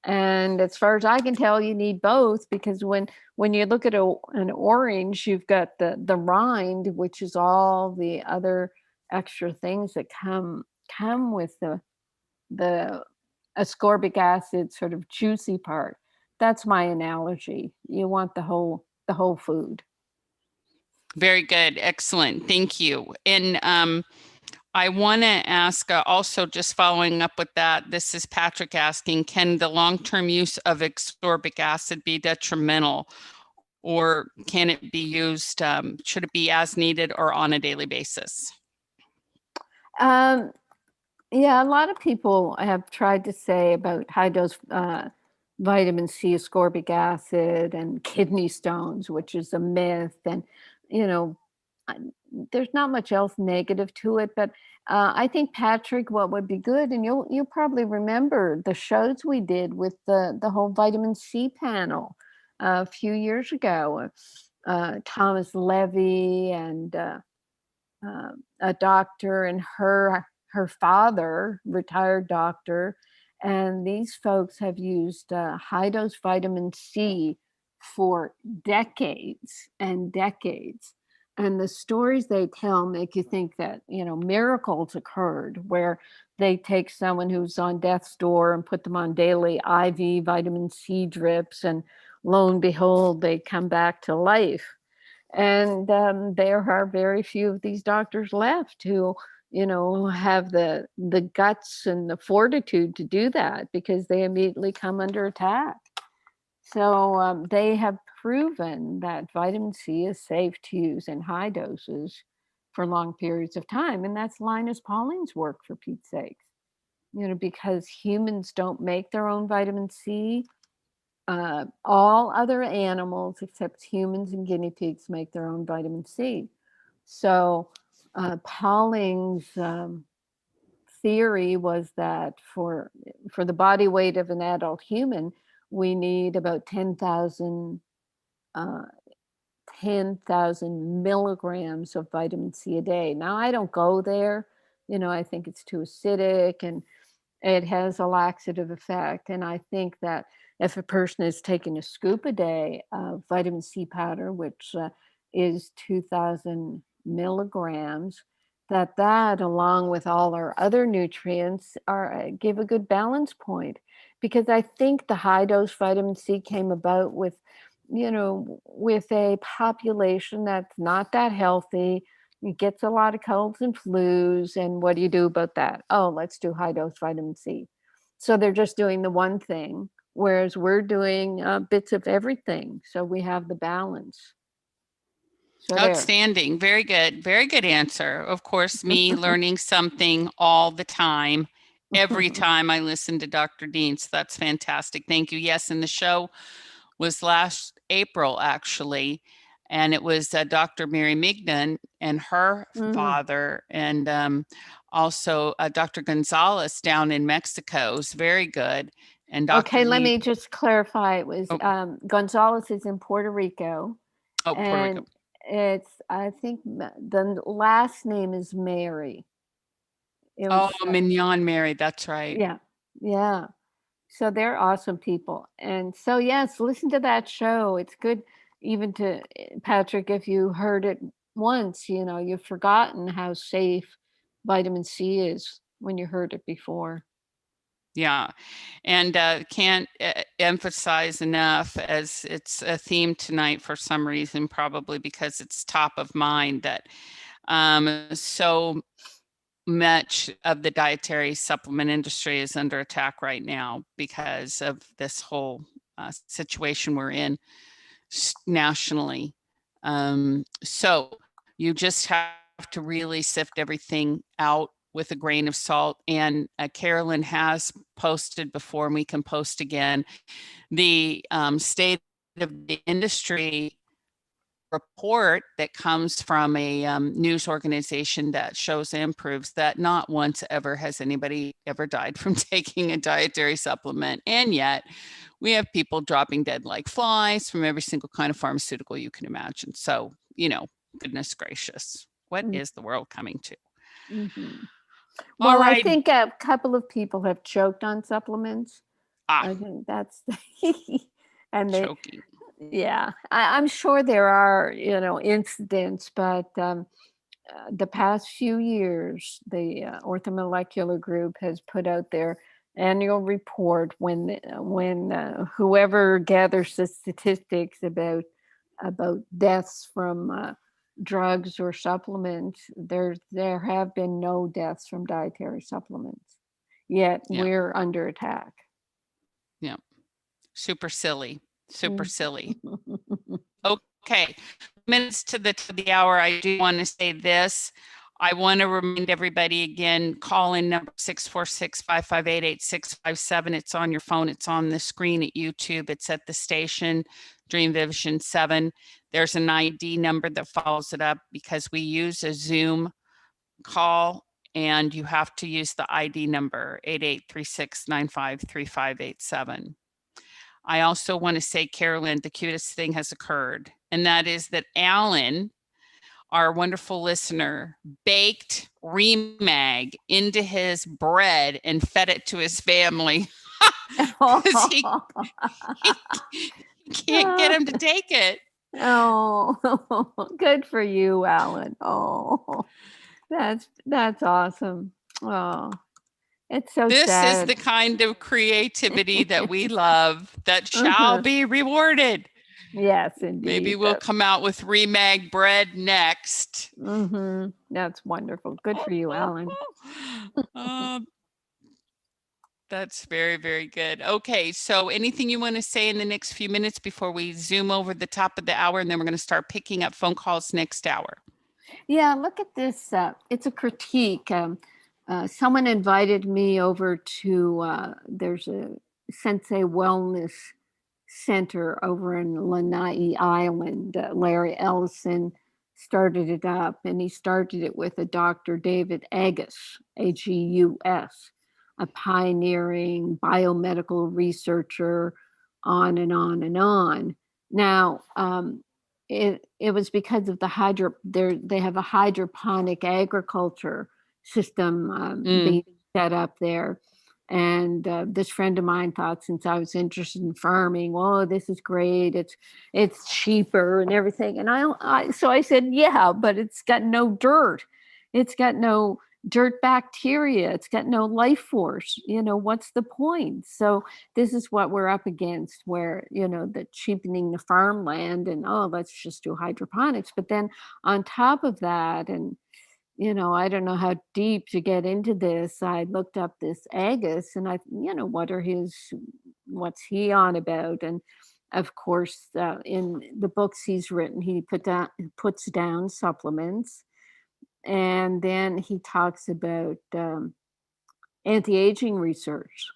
And as far as I can tell, you need both, because when you look at an orange, you've got the rind, which is all the other extra things that come with the ascorbic acid sort of juicy part. That's my analogy. You want the whole food. Very good. Excellent. Thank you. And I want to ask also, just following up with that, this is Patrick asking, can the long-term use of ascorbic acid be detrimental, or can it be used, should it be as needed or on a daily basis? Yeah, a lot of people have tried to say about high dose vitamin C, ascorbic acid, and kidney stones, which is a myth. And, you know, I- there's not much else negative to it. But I think, Patrick, what would be good, and you'll probably remember the shows we did with the whole vitamin C panel a few years ago. Thomas Levy and a doctor, and her father, retired doctor, and these folks have used high dose vitamin C for decades and decades. And the stories they tell make you think that, miracles occurred where they take someone who's on death's door and put them on daily IV vitamin C drips, and lo and behold, they come back to life. And there are very few of these doctors left who, have the guts and the fortitude to do that, because they immediately come under attack. So they have proven that vitamin C is safe to use in high doses for long periods of time. And that's Linus Pauling's work, for Pete's sake. Because humans don't make their own vitamin C. All other animals except humans and guinea pigs make their own vitamin C. So Pauling's theory was that for the body weight of an adult human, we need about 10,000 milligrams of vitamin C a day. Now, I don't go there. I think it's too acidic and it has a laxative effect. And I think that if a person is taking a scoop a day of vitamin C powder, which is 2,000 milligrams, that along with all our other nutrients give a good balance point. Because I think the high dose vitamin C came about with a population that's not that healthy. It gets a lot of colds and flus. And what do you do about that? Oh, let's do high dose vitamin C. So they're just doing the one thing, whereas we're doing bits of everything. So we have the balance. So Outstanding. Very good. Very good answer. Of course, me learning something all the time, every time I listen to Dr. Dean. So that's fantastic. Thank you. Yes, and the show was last April, actually. And it was Dr. Mary Mignon and her father, and also Dr. Gonzalez down in Mexico. It was very good. And Dr. Okay, let me just clarify. It was Gonzalez is in Puerto Rico. Oh, Puerto Rico. It's, I think the last name is Mary. Mignon Mary. That's right. Yeah. Yeah. So they're awesome people. And so, yes, listen to that show. It's good, even to Patrick, if you heard it once, you've forgotten how safe vitamin C is when you heard it before. Yeah. And can't emphasize enough, as it's a theme tonight for some reason, probably because it's top of mind, that so much of the dietary supplement industry is under attack right now because of this whole situation we're in nationally. So you just have to really sift everything out with a grain of salt. And Carolyn has posted before, and we can post again, the state of the industry report that comes from a news organization that shows and proves that not once ever has anybody ever died from taking a dietary supplement. And yet we have people dropping dead like flies from every single kind of pharmaceutical you can imagine. So, goodness gracious, what is the world coming to? Well, right. I think a couple of people have choked on supplements. I think that's and they choking. Yeah, I'm sure there are, incidents, but the past few years, the Orthomolecular Group has put out their annual report when whoever gathers the statistics about deaths from drugs or supplements, there have been no deaths from dietary supplements, yet we're under attack. Yeah, super silly. Okay, minutes to the hour. I do want to say this. I want to remind everybody again, call in number 646-558-8657. It's on your phone. It's on the screen at YouTube. It's at the station, Dream Vision 7. There's an ID number that follows it up because we use a Zoom call, and you have to use the ID number 8836953587. I also want to say, Carolyn, the cutest thing has occurred, and that is that Alan, our wonderful listener, baked Remag into his bread and fed it to his family. You can't get him to take it. Oh, good for you, Alan. Oh, that's awesome. Oh, it's so This sad. is the kind of creativity that we love that shall Mhm. be rewarded. Yes, indeed. Maybe we'll come out with remag bread next. That's wonderful. Good for you, Alan. That's very, very good. Okay, so anything you want to say in the next few minutes before we zoom over the top of the hour, and then we're going to start picking up phone calls next hour. Yeah, look at this. It's a critique. Someone invited me over to, there's a Sensei Wellness Center over in Lanai Island. Larry Ellison started it up, and he started it with a Dr. David Agus, Agus, a pioneering biomedical researcher, on and on and on. Now, it was because of they have a hydroponic agriculture system being set up there. And this friend of mine thought, since I was interested in farming, oh, this is great. It's cheaper and everything. And so I said, yeah, but it's got no dirt. It's got no dirt bacteria. It's got no life force. What's the point? So this is what we're up against, where, the cheapening the farmland and, oh, let's just do hydroponics. But then on top of that, and I don't know how deep to get into this. I looked up this Agus, and what's he on about? And of course, in the books he's written, he puts down supplements, and then he talks about anti-aging research.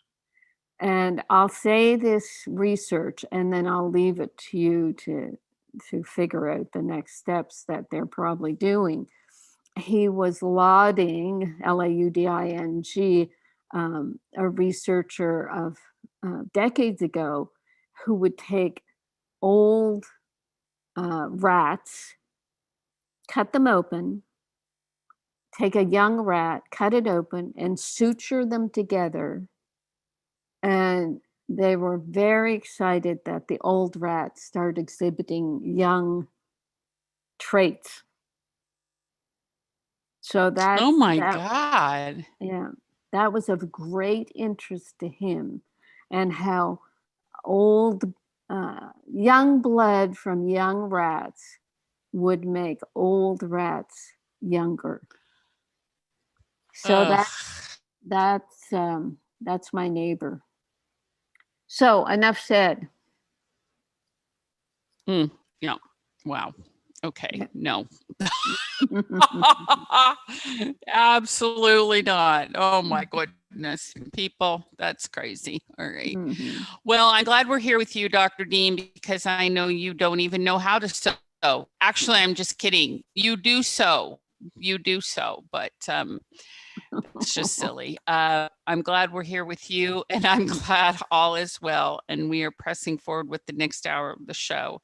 And I'll say this research, and then I'll leave it to you to figure out the next steps that they're probably doing. He was lauding, Lauding, a researcher of decades ago, who would take old rats, cut them open, take a young rat, cut it open, and suture them together. And they were very excited that the old rats started exhibiting young traits. So Oh my God. Yeah, that was of great interest to him, and how old, young blood from young rats would make old rats younger. So that's my neighbor. So enough said. Yeah. Wow. Okay. No. Absolutely not. Oh my goodness. People, that's crazy. All right. Well, I'm glad we're here with you, Dr. Dean, because I know you don't even know how to sew. Actually, I'm just kidding. You do sew, but it's just silly. I'm glad we're here with you, and I'm glad all is well. And we are pressing forward with the next hour of the show.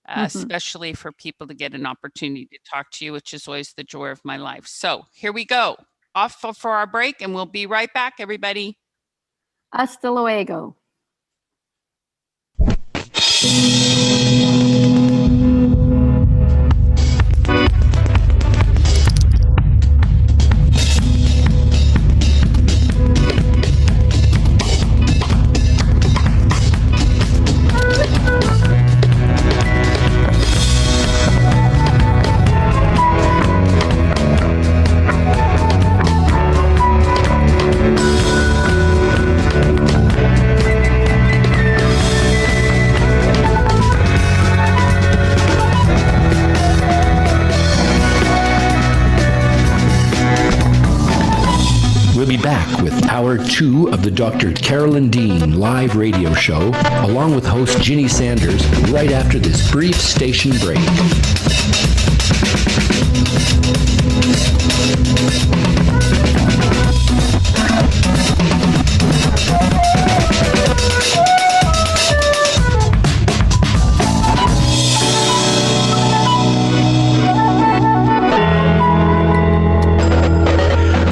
Especially for people to get an opportunity to talk to you, which is always the joy of my life. So here we go. Off for our break, and we'll be right back, everybody. Hasta luego. Back with Hour 2 of the Dr. Carolyn Dean live radio show, along with host Ginny Sanders, right after this brief station break.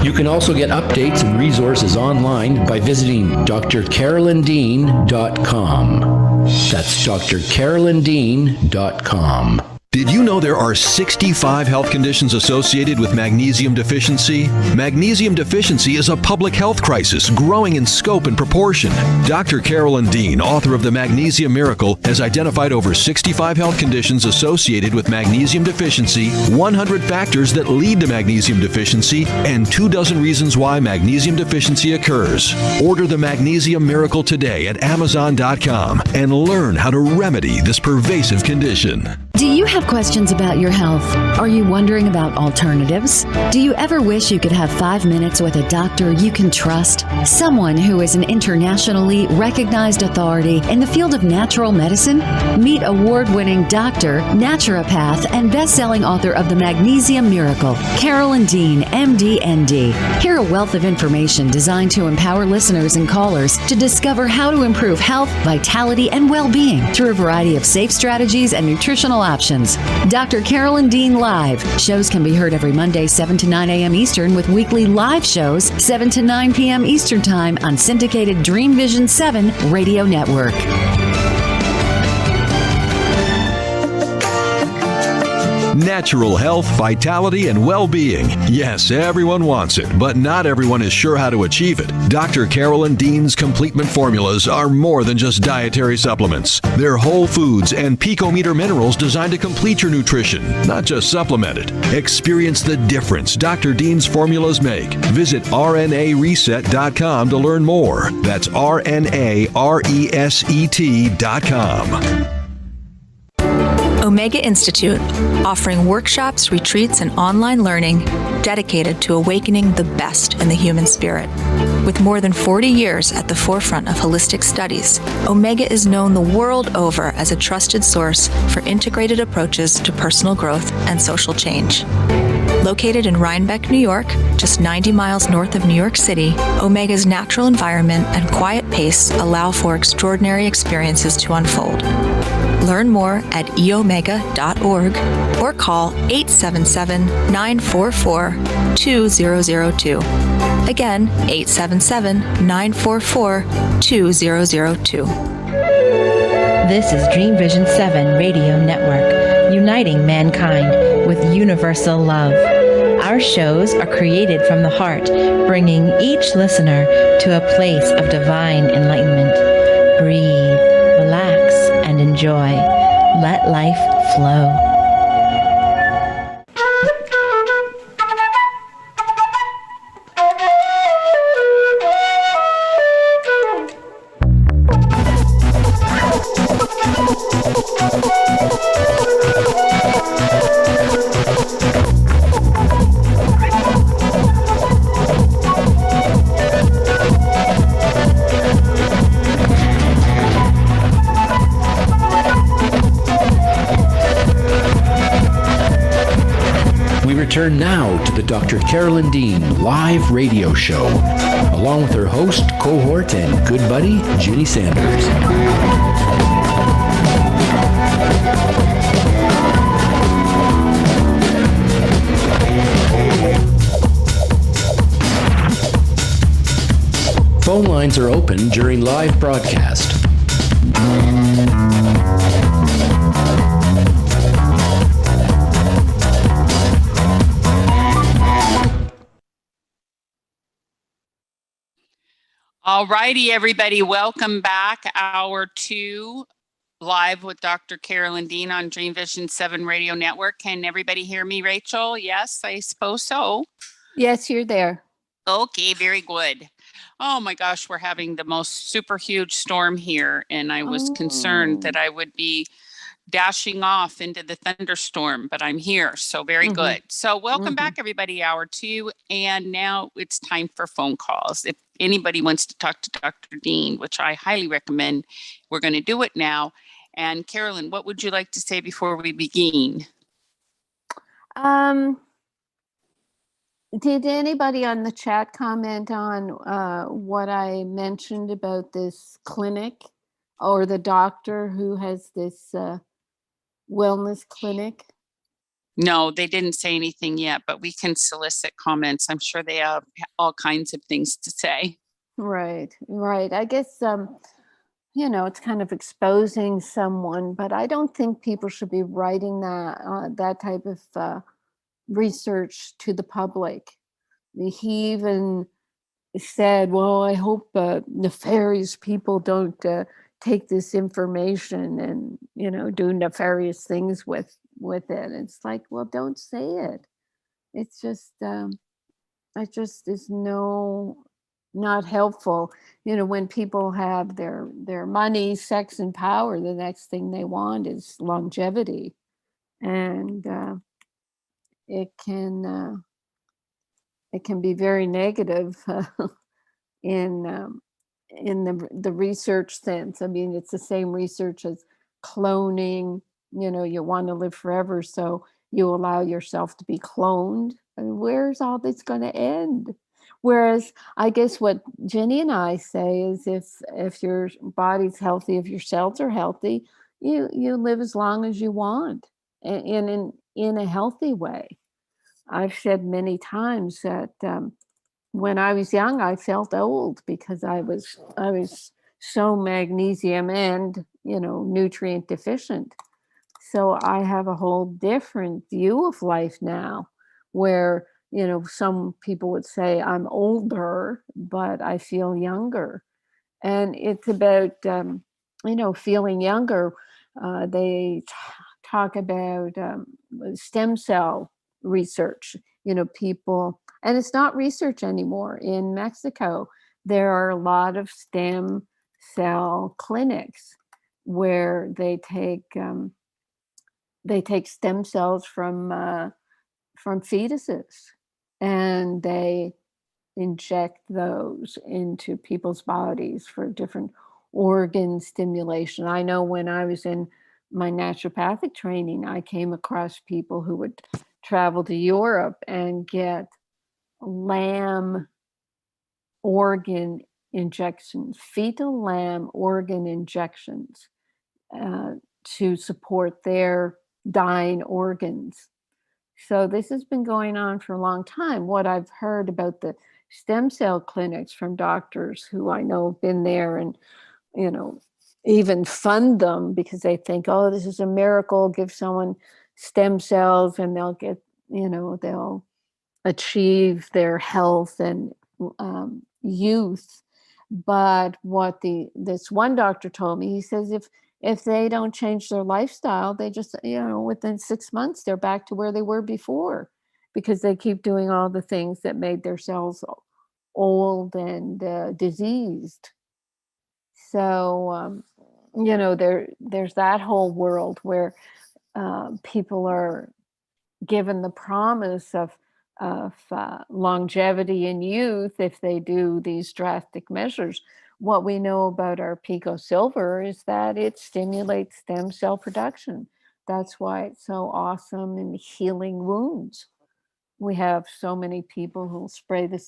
You can also get updates and resources online by visiting drcarolyndean.com. That's drcarolyndean.com. Did you know there are 65 health conditions associated with magnesium deficiency? Magnesium deficiency is a public health crisis growing in scope and proportion. Dr. Carolyn Dean, author of The Magnesium Miracle, has identified over 65 health conditions associated with magnesium deficiency, 100 factors that lead to magnesium deficiency, and 24 reasons why magnesium deficiency occurs. Order The Magnesium Miracle today at Amazon.com and learn how to remedy this pervasive condition. Do you have questions about your health? Are you wondering about alternatives? Do you ever wish you could have 5 minutes with a doctor you can trust? Someone who is an internationally recognized authority in the field of natural medicine? Meet award-winning doctor, naturopath, and best-selling author of The Magnesium Miracle, Carolyn Dean, MD, ND. Hear a wealth of information designed to empower listeners and callers to discover how to improve health, vitality, and well-being through a variety of safe strategies and nutritional options. Dr. Carolyn Dean Live. Shows can be heard every Monday, 7 to 9 a.m. Eastern, with weekly live shows, 7 to 9 p.m. Eastern Time on syndicated Dream Vision 7 radio network. Natural health, vitality, and well-being. Yes, everyone wants it, but not everyone is sure how to achieve it. Dr. Carolyn Dean's Completement Formulas are more than just dietary supplements. They're whole foods and picometer minerals designed to complete your nutrition, not just supplement it. Experience the difference Dr. Dean's formulas make. Visit RNAreset.com to learn more. That's RNARESET.com. Omega Institute, offering workshops, retreats, and online learning dedicated to awakening the best in the human spirit. With more than 40 years at the forefront of holistic studies, Omega is known the world over as a trusted source for integrated approaches to personal growth and social change. Located in Rhinebeck, New York, just 90 miles north of New York City, Omega's natural environment and quiet pace allow for extraordinary experiences to unfold. Learn more at eomega.org or call 877-944-2002. Again, 877-944-2002. This is Dream Vision 7 Radio Network, uniting mankind with universal love. Our shows are created from the heart, bringing each listener to a place of divine enlightenment. Breathe, relax, and enjoy. Let life flow. Return now to the Dr. Carolyn Dean live radio show, along with her host, cohort, and good buddy, Ginny Sanders. Phone lines are open during live broadcast. All righty, everybody. Welcome back. Hour 2, live with Dr. Carolyn Dean on Dream Vision 7 Radio Network. Can everybody hear me, Rachel? Yes, I suppose so. Yes, you're there. Okay, very good. Oh my gosh, we're having the most super huge storm here, and I was concerned that I would be dashing off into the thunderstorm, but I'm here, so very good. So welcome back, everybody, hour 2, and now it's time for phone calls. If anybody wants to talk to Dr. Dean, which I highly recommend, we're going to do it now. And Carolyn, what would you like to say before we begin? Did anybody on the chat comment on what I mentioned about this clinic or the doctor who has this wellness clinic? No, they didn't say anything yet, but we can solicit comments. I'm sure they have all kinds of things to say. Right, right. I guess, it's kind of exposing someone, but I don't think people should be writing that type of research to the public. He even said, well, I hope nefarious people don't take this information and, do nefarious things with it. It's like, well, don't say it. It's just, it just is not helpful. When people have their money, sex, and power, the next thing they want is longevity. And it can be very negative in the research sense. I mean, it's the same research as cloning. You want to live forever, so you allow yourself to be cloned. I mean, where's all this going to end? Whereas I guess what Jenny and I say is, if your body's healthy, if your cells are healthy, you live as long as you want, in a healthy way. I've said many times that when I was young, I felt old because I was so magnesium and nutrient deficient. So I have a whole different view of life now, where some people would say I'm older, but I feel younger, and it's about feeling younger. They talk about stem cell research. People, and it's not research anymore. In Mexico, there are a lot of stem cell clinics where they take stem cells from fetuses, and they inject those into people's bodies for different organ stimulation. I know when I was in my naturopathic training, I came across people who would travel to Europe and get lamb organ injections, fetal lamb organ injections, to support their dying organs. So this has been going on for a long time. What I've heard about the stem cell clinics from doctors who I know have been there and, even fund them because they think, oh, this is a miracle, give someone stem cells and they'll get, they'll achieve their health and youth. But what this one doctor told me, he says, if they don't change their lifestyle, they just, within 6 months, they're back to where they were before, because they keep doing all the things that made their cells old and diseased. So, there's that whole world where people are given the promise of longevity and youth if they do these drastic measures. What we know about our pico silver is that it stimulates stem cell production. That's why it's so awesome in healing wounds. We have so many people who spray the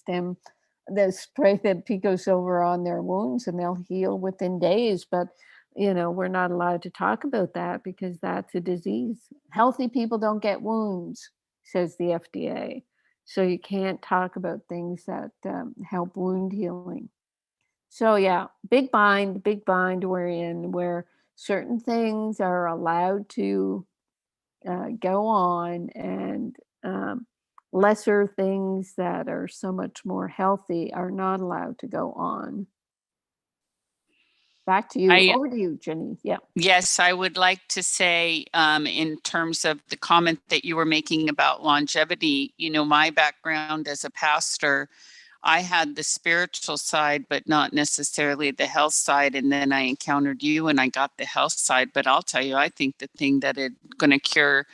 pico silver on their wounds and they'll heal within days. But we're not allowed to talk about that because that's a disease. Healthy people don't get wounds, says the FDA. So you can't talk about things that help wound healing. So yeah, big bind we're in, where certain things are allowed to go on, and lesser things that are so much more healthy are not allowed to go on. Back to you. Over to you, Jenny. Yeah. Yes, I would like to say, in terms of the comment that you were making about longevity, my background as a pastor, I had the spiritual side, but not necessarily the health side. And then I encountered you and I got the health side. But I'll tell you, I think the thing that is going to cure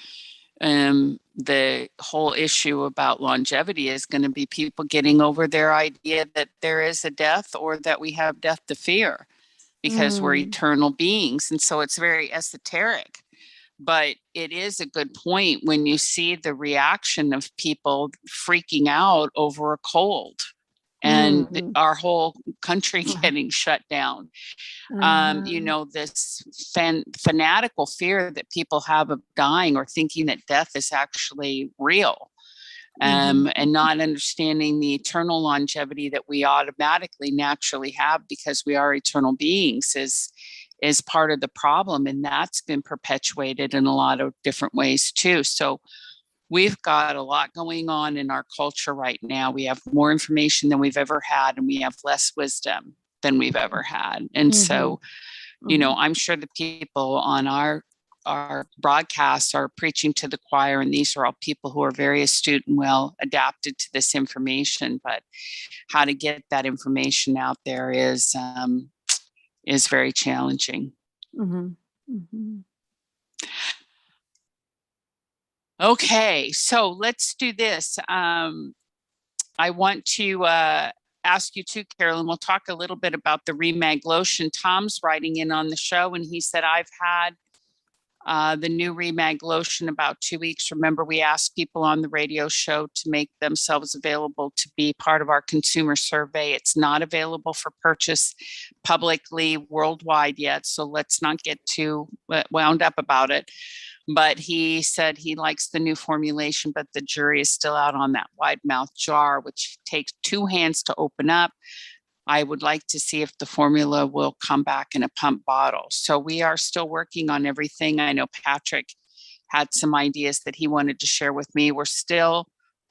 the whole issue about longevity is going to be people getting over their idea that there is a death, or that we have death to fear, because we're eternal beings. And so it's very esoteric. But it is a good point when you see the reaction of people freaking out over a cold. and Mhm. our whole country getting shut down. This fanatical fear that people have of dying or thinking that death is actually real. And not understanding the eternal longevity that we automatically naturally have because we are eternal beings is part of the problem. And that's been perpetuated in a lot of different ways too. So we've got a lot going on in our culture right now. We have more information than we've ever had, and we have less wisdom than we've ever had. And so, I'm sure the people on our broadcasts are preaching to the choir, and these are all people who are very astute and well adapted to this information. But how to get that information out there is very challenging. Okay, so let's do this. I want to ask you too, Carolyn. We'll talk a little bit about the Remag lotion. Tom's writing in on the show, and he said, I've had the new Remag lotion about 2 weeks. Remember, we asked people on the radio show to make themselves available to be part of our consumer survey. It's not available for purchase publicly worldwide yet, so let's not get too wound up about it. But he said he likes the new formulation, but the jury is still out on that wide mouth jar, which takes 2 hands to open up. I would like to see if the formula will come back in a pump bottle. So we are still working on everything. I know Patrick had some ideas that he wanted to share with me. We're still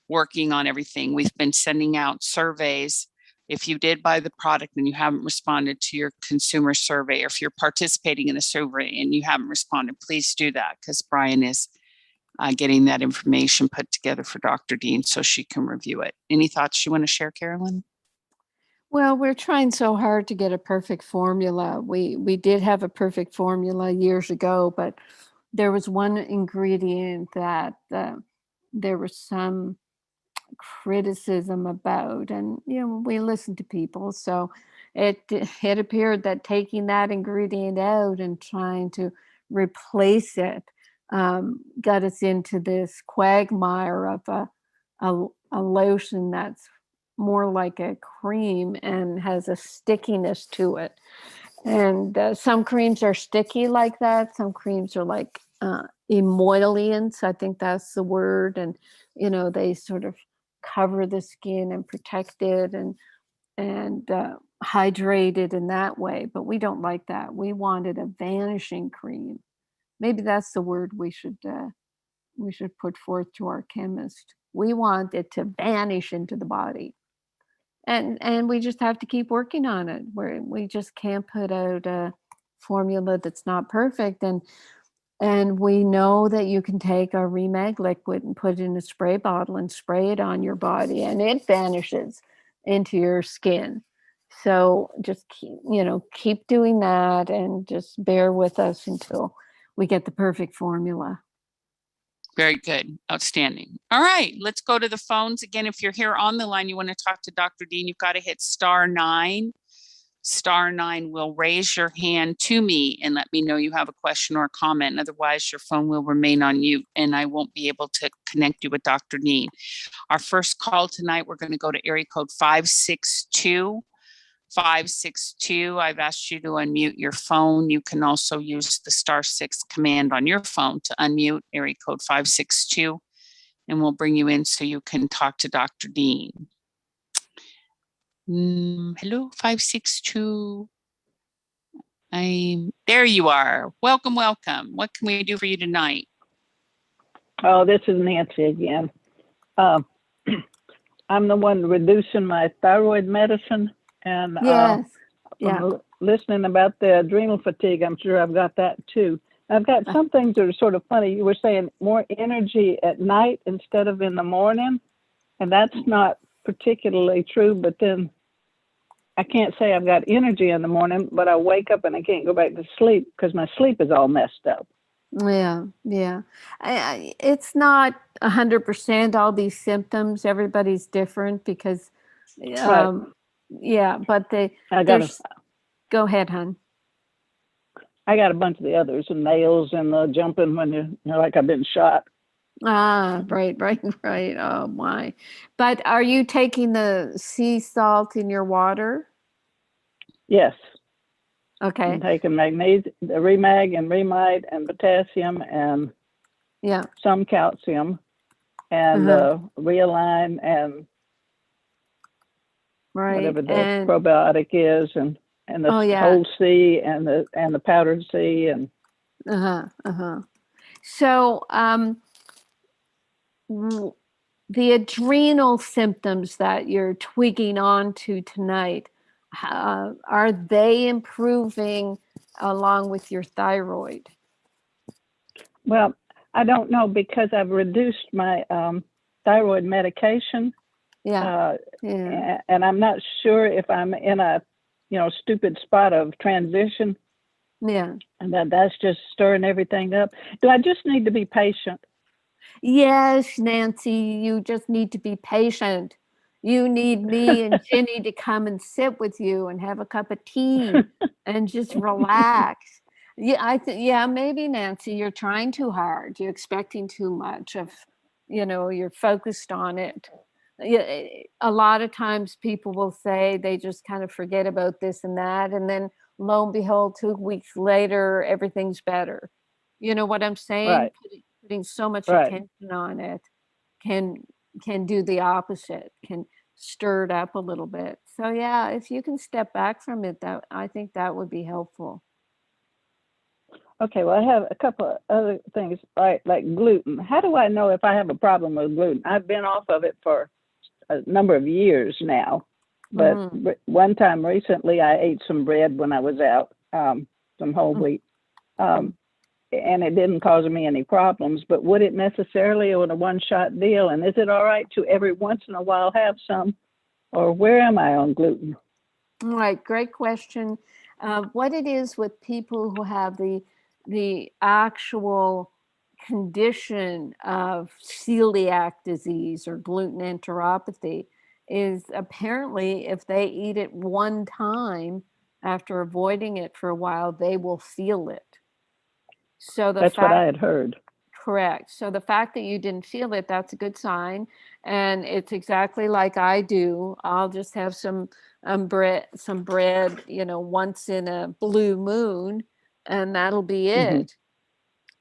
working on everything. We've been sending out surveys. If you did buy the product and you haven't responded to your consumer survey, or if you're participating in a survey and you haven't responded, please do that, because Brian is getting that information put together for Dr. Dean so she can review it. Any thoughts you want to share, Carolyn? Well, we're trying so hard to get a perfect formula. We did have a perfect formula years ago, but there was one ingredient that there was some criticism about, and we listen to people, so it appeared that taking that ingredient out and trying to replace it got us into this quagmire of a lotion that's more like a cream and has a stickiness to it. And some creams are sticky like that. Some creams are like emollients, I think that's the word. And they sort of cover the skin and protect it and hydrate it in that way. But we don't like that. We wanted a vanishing cream. Maybe that's the word we should put forth to our chemist. We want it to vanish into the body. And we just have to keep working on it. We just can't put out a formula that's not perfect. And we know that you can take a Remag liquid and put it in a spray bottle and spray it on your body, and it vanishes into your skin. So just keep doing that, and just bear with us until we get the perfect formula. Very good. Outstanding. All right, let's go to the phones. Again, if you're here on the line, you want to talk to Dr. Dean, you've got to hit *9. *9 will raise your hand to me and let me know you have a question or a comment. Otherwise, your phone will remain on mute and I won't be able to connect you with Dr. Dean. Our first call tonight, we're going to go to area code 562. 562. I've asked you to unmute your phone. You can also use the *6 command on your phone to unmute area code 562, and we'll bring you in so you can talk to Dr. Dean. Hello, 562. There you are. Welcome, welcome. What can we do for you tonight? Oh, this is Nancy again. I'm the one reducing my thyroid medicine. And yes, yeah. Listening about the adrenal fatigue, I'm sure I've got that too. I've got some things that are sort of funny. You were saying more energy at night instead of in the morning, and that's not particularly true. But then I can't say I've got energy in the morning, but I wake up and I can't go back to sleep because my sleep is all messed up. Yeah. It's not 100% all these symptoms. Everybody's different because Right. yeah, but go ahead, hon. I got a bunch of the others, and nails and the jumping when you're like I've been shot. Right, right, right. Oh my. But are you taking the sea salt in your water? Yes. I'm Okay. taking magnesium, the Remag and Remite and potassium and Yeah. some calcium and Uh-huh. Realign and Right. whatever the And probiotic is and the oh yeah. whole C and the powdered C and Uh-huh. Uh-huh. So w- the adrenal symptoms that you're twigging onto tonight, are they improving along with your thyroid? well, I don't know because I've reduced my thyroid medication, Yeah. uh, Yeah. and I'm not sure if I'm in a stupid spot of transition, Yeah. and that's just stirring everything up. Do I just need to be patient? Yes, Nancy, you just need to be patient. You need me and Ginny to come and sit with you and have a cup of tea and just relax. Yeah, yeah, maybe Nancy, you're trying too hard. You're expecting too much of, you're focused on it. Yeah, a lot of times people will say they just kind of forget about this and that, and then lo and behold, 2 weeks later, everything's better. You know what I'm saying? Right, Putting so much right. attention on it can can do the opposite, can stir it up a little bit. So yeah, if you can step back from it, that I think that would be helpful. Okay, well, I have a couple of other things, like gluten. How do I know if I have a problem with gluten? I've been off of it for a number of years now, but Mhm. one time recently I ate some bread when I was out, some whole Mm. wheat, um, and it didn't cause me any problems. But would it necessarily on a one-shot deal? And is it all right to every once in a while have some, or where am I on gluten? All right, great question. What it is with people who have the actual condition of celiac disease or gluten enteropathy is apparently if they eat it one time after avoiding it for a while, they will feel it. So the That's what I fact had heard. Correct. So the fact that you didn't feel it, that's a good sign. And it's exactly like I do. I'll just have some bread, once in a blue moon, and that'll be Hmm. it.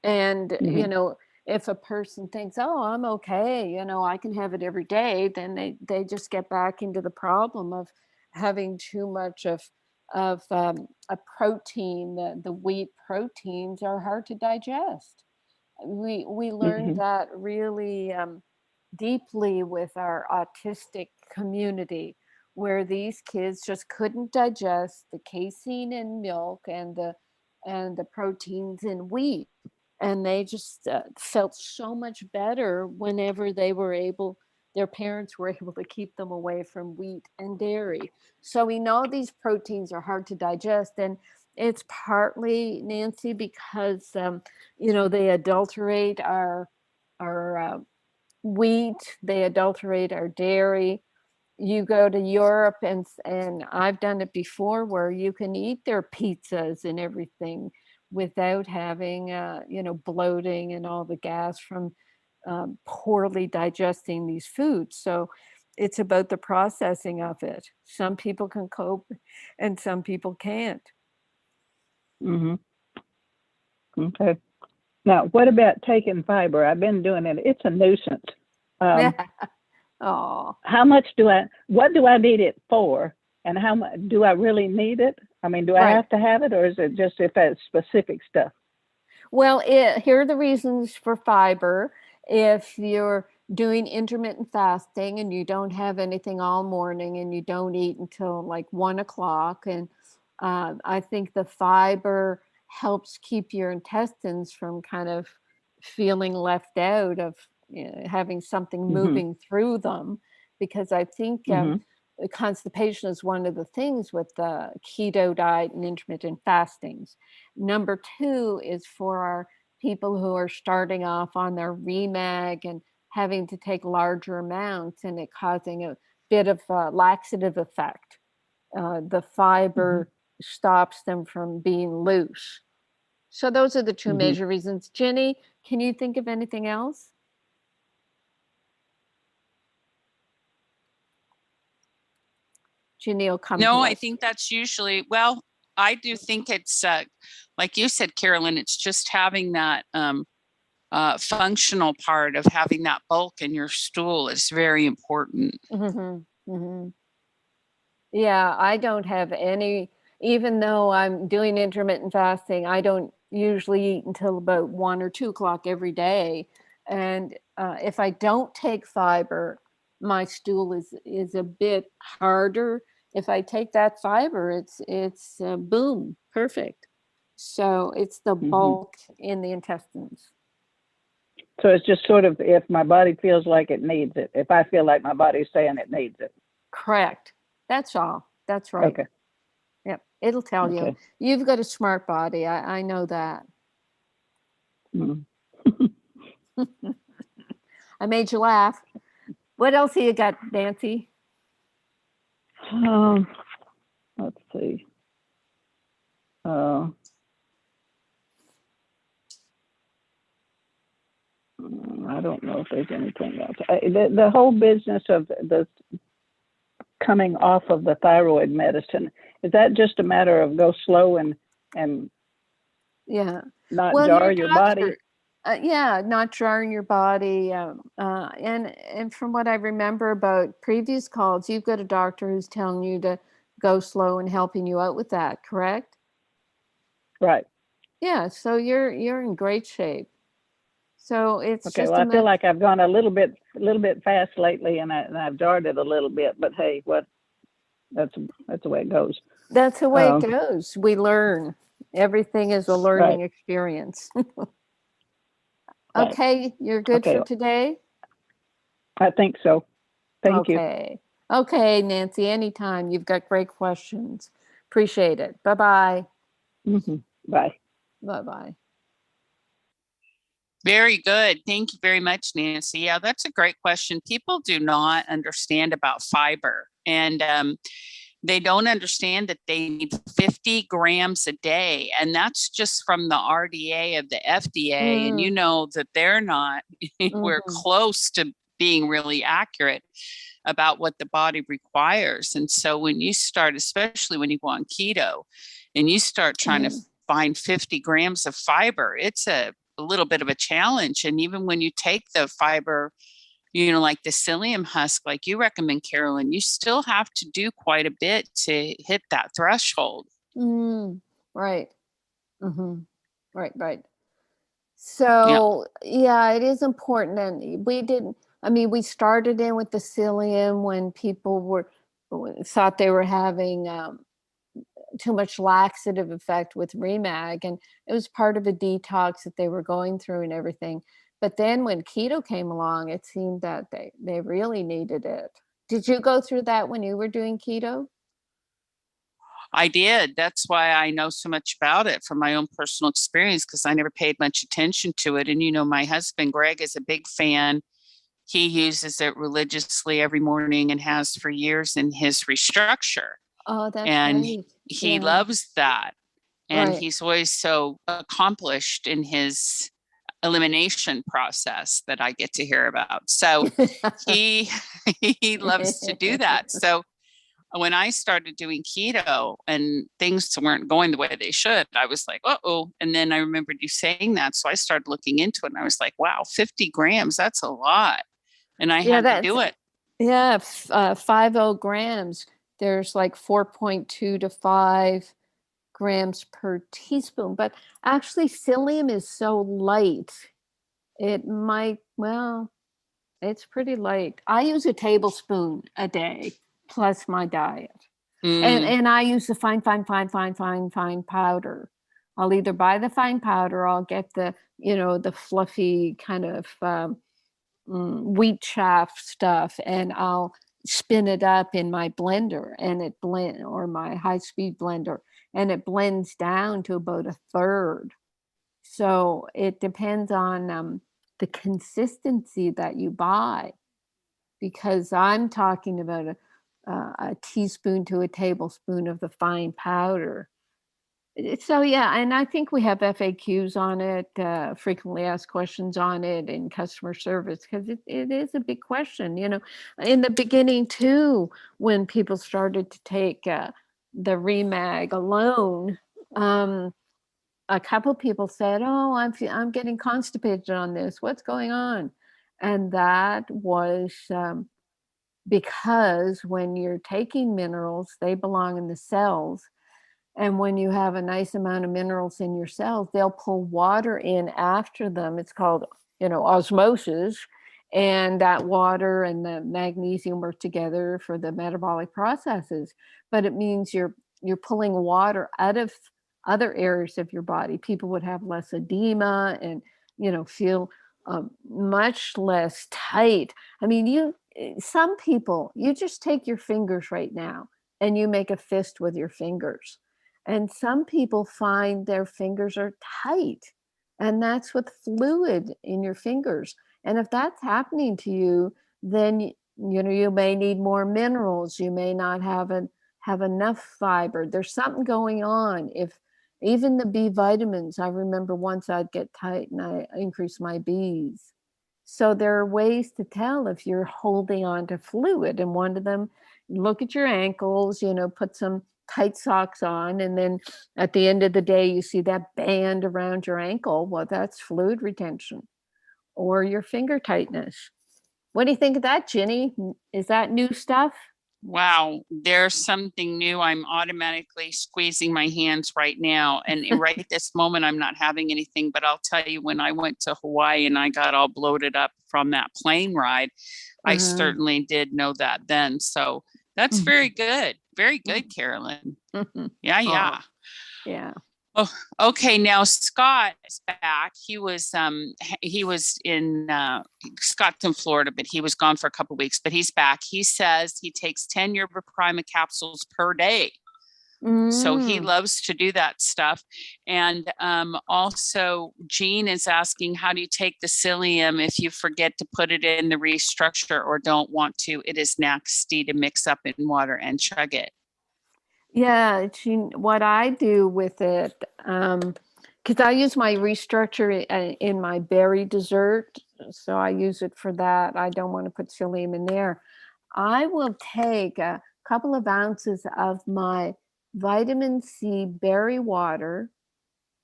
And, Hmm. if a person thinks, oh, I'm okay, I can have it every day, then they just get back into the problem of having too much of a protein. The wheat proteins are hard to digest. We learned Hmm. that really deeply with our autistic community, where these kids just couldn't digest the casein in milk and the proteins in wheat, and they just felt so much better whenever their parents were able to keep them away from wheat and dairy. So we know these proteins are hard to digest, and it's partly, Nancy, because they adulterate our wheat, they adulterate our dairy. You go to Europe, and I've done it before, where you can eat their pizzas and everything without having bloating and all the gas from poorly digesting these foods. So it's about the processing of it. Some people can cope and some people can't. Hmm. Okay. Now, what about taking fiber? I've been doing it. It's a nuisance. Yeah. Um, Oh. what do I need it for? And how much do I really need it? I mean, do I Right. have to have it, or is it just if it's specific stuff? Well, here are the reasons for fiber. If you're doing intermittent fasting and you don't have anything all morning and you don't eat until like 1 o'clock, and I think the fiber helps keep your intestines from kind of feeling left out of having something Hmm. moving through them, because I think Hmm. constipation is one of the things with the keto diet and intermittent fastings. Number two is for our people who are starting off on their remag and having to take larger amounts and it causing a bit of a laxative effect. The Hmm. fiber stops them from being loose. So those are the two Hmm. major reasons. Jenny, can you think of anything else? Janelle, come No, to I us. think that's usually, well, I do think it's, like you said, Carolyn, it's just having that functional part of having that bulk in your stool is very important. Yeah, I don't have any, even though I'm doing intermittent fasting, I don't usually eat until about 1 or 2 o'clock every day. And if I don't take fiber, my stool is a bit harder. If I take that fiber, it's boom, perfect. So it's the bulk in the intestines. So it's just sort of if my body feels like it needs it. If I feel like my body's saying it needs it. Correct. That's all. That's right. Okay. Yep. It'll tell you. Okay. You've got a smart body. I know that. Mm. I made you laugh. What else have you got, Nancy? Let's see. I don't know if there's anything else. The whole business of the coming off of the thyroid medicine, is that just a matter of go slow and Yeah. not Well, jar your your body? yeah, not jarring your body. And from what I remember about previous calls, you've got a doctor who's telling you to go slow and helping you out with that, correct? Right. Yeah. So you're in great shape. So it's Okay. just Well, a I feel like I've gone a little bit fast lately, and I've jarred it a little bit. But hey, that's the way it goes. That's the way it goes. We learn. Everything is a learning Right. experience. Right. Okay, you're good Okay. for today? I think so. Thank you. Okay. Okay, Nancy, anytime. You've got great questions. Appreciate it. Bye-bye. Bye. Bye-bye. Very good. Thank you very much, Nancy. Yeah, that's a great question. People do not understand about fiber, and they don't understand that they need 50 grams a day. And that's just from the RDA of the FDA. And you know that they're not, we're close to being really accurate about what the body requires. And so when you start, especially when you go on keto and you start trying to find 50 grams of fiber, it's a little bit of a challenge. And even when you take the fiber, you know, like the psyllium husk, like you recommend, Carolyn, you still have to do quite a bit to hit that threshold. Right. Right. So, yeah, it is important. And we started in with the psyllium when people thought they were having too much laxative effect with Remag, and it was part of a detox that they were going through and everything. But then when keto came along, it seemed that they really needed it. Did you go through that when you were doing keto? I did. That's why I know so much about it from my own personal experience, because I never paid much attention to it. And, you know, my husband, Greg, is a big fan. He uses it religiously every morning and has for years in his restructure. Oh, that's and right. he loves that. And Right. he's always so accomplished in his elimination process that I get to hear about. So he loves to do that. So when I started doing keto and things weren't going the way they should, I was like, uh-oh. And then I remembered you saying that. So I started looking into it and I was like, wow, 50 grams, that's a lot. And I had to do it. Yeah, 50 grams. There's like 4.2 to 5 grams per teaspoon. But actually, psyllium is so light. It might, well, it's pretty light. I use a tablespoon a day plus my diet. And I use the fine powder. I'll either buy the fine powder, or I'll get the fluffy kind of wheat chaff stuff, and I'll spin it up in my blender or my high-speed blender, and it blends down to about a third. So it depends on the consistency that you buy, because I'm talking about a teaspoon to a tablespoon of the fine powder. So yeah, and I think we have FAQs on it, frequently asked questions on it in customer service, because it is a big question. In the beginning too, when people started to take the Remag alone, a couple people said, "Oh, I'm getting constipated on this. What's going on?" And that was because when you're taking minerals, they belong in the cells. And when you have a nice amount of minerals in your cells, they'll pull water in after them. It's called, osmosis. And that water and the magnesium work together for the metabolic processes. But it means you're pulling water out of other areas of your body. People would have less edema and, feel much less tight. I mean, some people, you just take your fingers right now and you make a fist with your fingers. And some people find their fingers are tight, and that's with fluid in your fingers. And if that's happening to you, then you may need more minerals. You may not have enough fiber. There's something going on. If even the B vitamins, I remember once I'd get tight and I increased my Bs. So there are ways to tell if you're holding on to fluid. And one of them, look at your ankles, put some tight socks on. And then at the end of the day, you see that band around your ankle. Well, that's fluid retention. Or your finger tightness. What do you think of that, Ginny? Is that new stuff? Wow, there's something new. I'm automatically squeezing my hands right now. And right at this moment, I'm not having anything. But I'll tell you, when I went to Hawaii and I got all bloated up from that plane ride, I certainly did know that then. So that's very good. Very good, Carolyn. Yeah, yeah. Yeah. Oh, okay. Now Scott is back. He was in Scottsdale, Florida, but he was gone for a couple of weeks. But he's back. He says he takes 10 yerba prima capsules per day. So he loves to do that stuff. And also, Jean is asking, how do you take the psyllium if you forget to put it in the restructure or don't want to? It is nasty to mix up in water and chug it. Yeah, what I do with it, because I use my restructure in my berry dessert, so I use it for that. I don't want to put psyllium in there. I will take a couple of ounces of my vitamin C berry water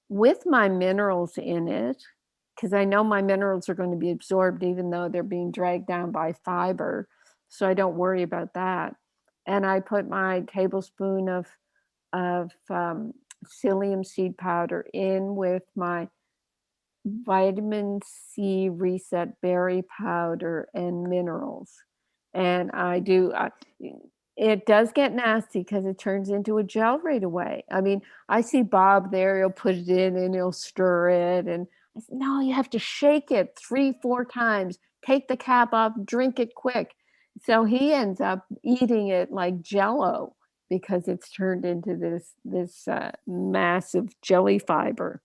with my minerals in it, because I know my minerals are going to be absorbed even though they're being dragged down by fiber, so I don't worry about that. And I put my tablespoon of psyllium seed powder in with my vitamin C reset berry powder and minerals. And it does get nasty because it turns into a gel right away. I mean, I see Bob there, he'll put it in and he'll stir it. And I said, no, you have to shake it 3-4 times, take the cap off, drink it quick. So he ends up eating it like Jello because it's turned into this massive jelly fiber.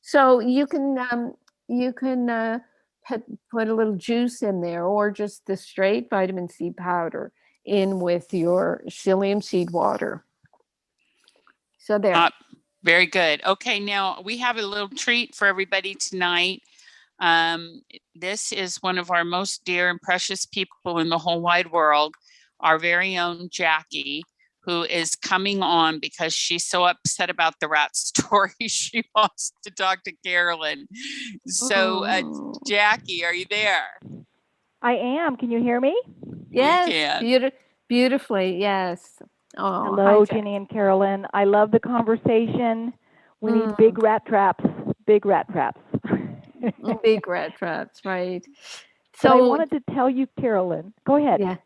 So you can put a little juice in there, or just the straight vitamin C powder in with your psyllium seed water. So there. Very good. Okay, now we have a little treat for everybody tonight. This is one of our most dear and precious people in the whole wide world, our very own Jackie, who is coming on because she's so upset about the rat story. She wants to talk to Carolyn. So, Jackie, are you there? I am. Can you hear me? Yes, beautifully. Yes. Oh, hello, Ginny and Carolyn. I love the conversation. We need big rat traps. Big rat traps. Big rat traps, right? So I wanted to tell you, Carolyn. Go ahead. Yeah.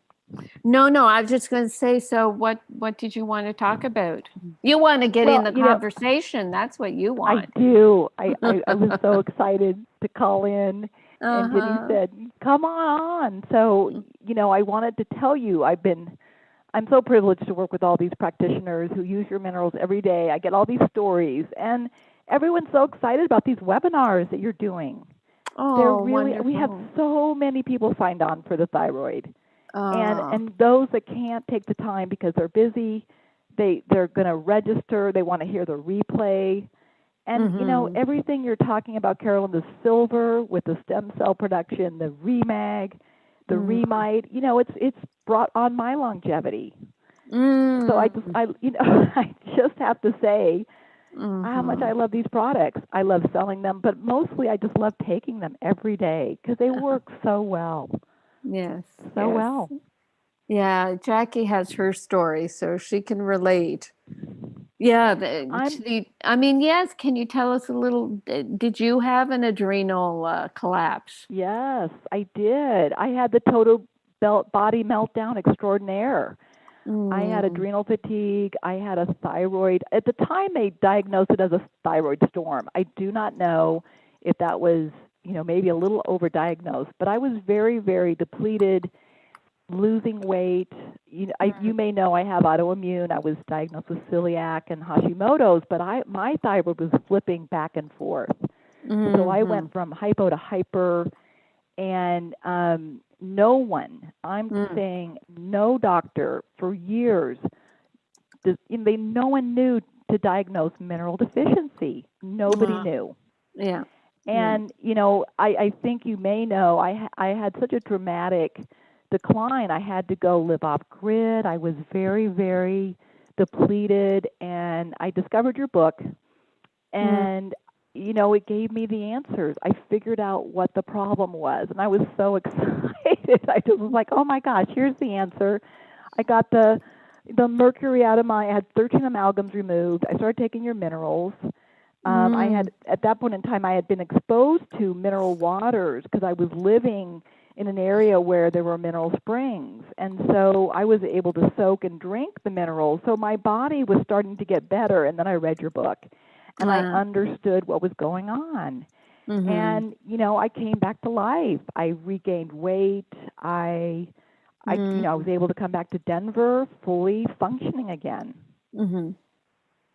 No, I was just going to say. So, what did you want to talk about? You want to get in the conversation. That's what you want. I do. I was so excited to call in, and Ginny said, "Come on." So, I wanted to tell you, I'm so privileged to work with all these practitioners who use your minerals every day. I get all these stories, and everyone's so excited about these webinars that you're doing. Oh, wonderful. We have so many people signed on for the thyroid. And those that can't take the time because they're busy, they're going to register. They want to hear the replay. And, everything you're talking about, Carolyn, the silver with the stem cell production, the remag, the remite, it's brought on my longevity. So I just have to say how much I love these products. I love selling them, but mostly I just love taking them every day because they work so well. Yes. So well. Yeah, Jackie has her story, so she can relate. Yeah, yes. Can you tell us a little? Did you have an adrenal collapse? Yes, I did. I had the total body meltdown extraordinaire. I had adrenal fatigue. I had a thyroid. At the time, they diagnosed it as a thyroid storm. I do not know if that was, maybe a little overdiagnosed, but I was very, very depleted, losing weight. You may know I have autoimmune. I was diagnosed with celiac and Hashimoto's, but my thyroid was flipping back and forth. So I went from hypo to hyper, and no one, I'm saying no doctor for years, no one knew to diagnose mineral deficiency. Nobody knew. Yeah. And, I think you may know I had such a dramatic decline. I had to go live off grid. I was very, very depleted, and I discovered your book, and it gave me the answers. I figured out what the problem was, and I was so excited. I just was like, oh my gosh, here's the answer. I got the mercury out of I had 13 amalgams removed. I started taking your minerals. I had, at that point in time, I had been exposed to mineral waters because I was living in an area where there were mineral springs. And so I was able to soak and drink the minerals. So my body was starting to get better. And then I read your book, and I understood what was going on. And, I came back to life. I regained weight. I was able to come back to Denver fully functioning again.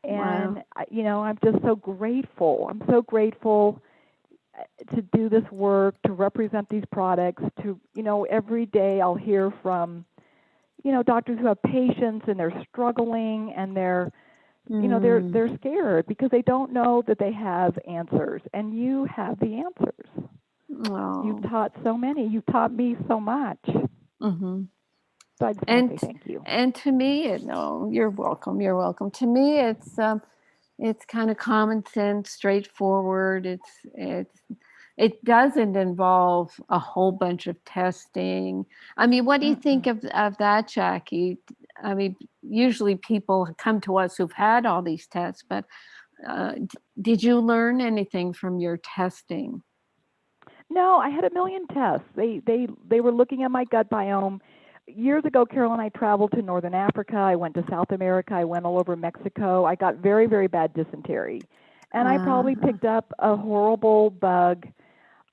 And, I'm just so grateful. I'm so grateful to do this work, to represent these products, to, every day I'll hear from, doctors who have patients and they're struggling and they're scared because they don't know that they have answers, and you have the answers. You've taught so many. You've taught me so much. So I just want to say thank you. And to me, you're welcome. You're welcome. To me, it's kind of common sense, straightforward. It doesn't involve a whole bunch of testing. I mean, what do you think of that, Jackie? I mean, usually people come to us who've had all these tests, but did you learn anything from your testing? No, I had a million tests. They were looking at my gut biome. Years ago, Carolyn, I traveled to Northern Africa. I went to South America. I went all over Mexico. I got very, very bad dysentery. And I probably picked up a horrible bug.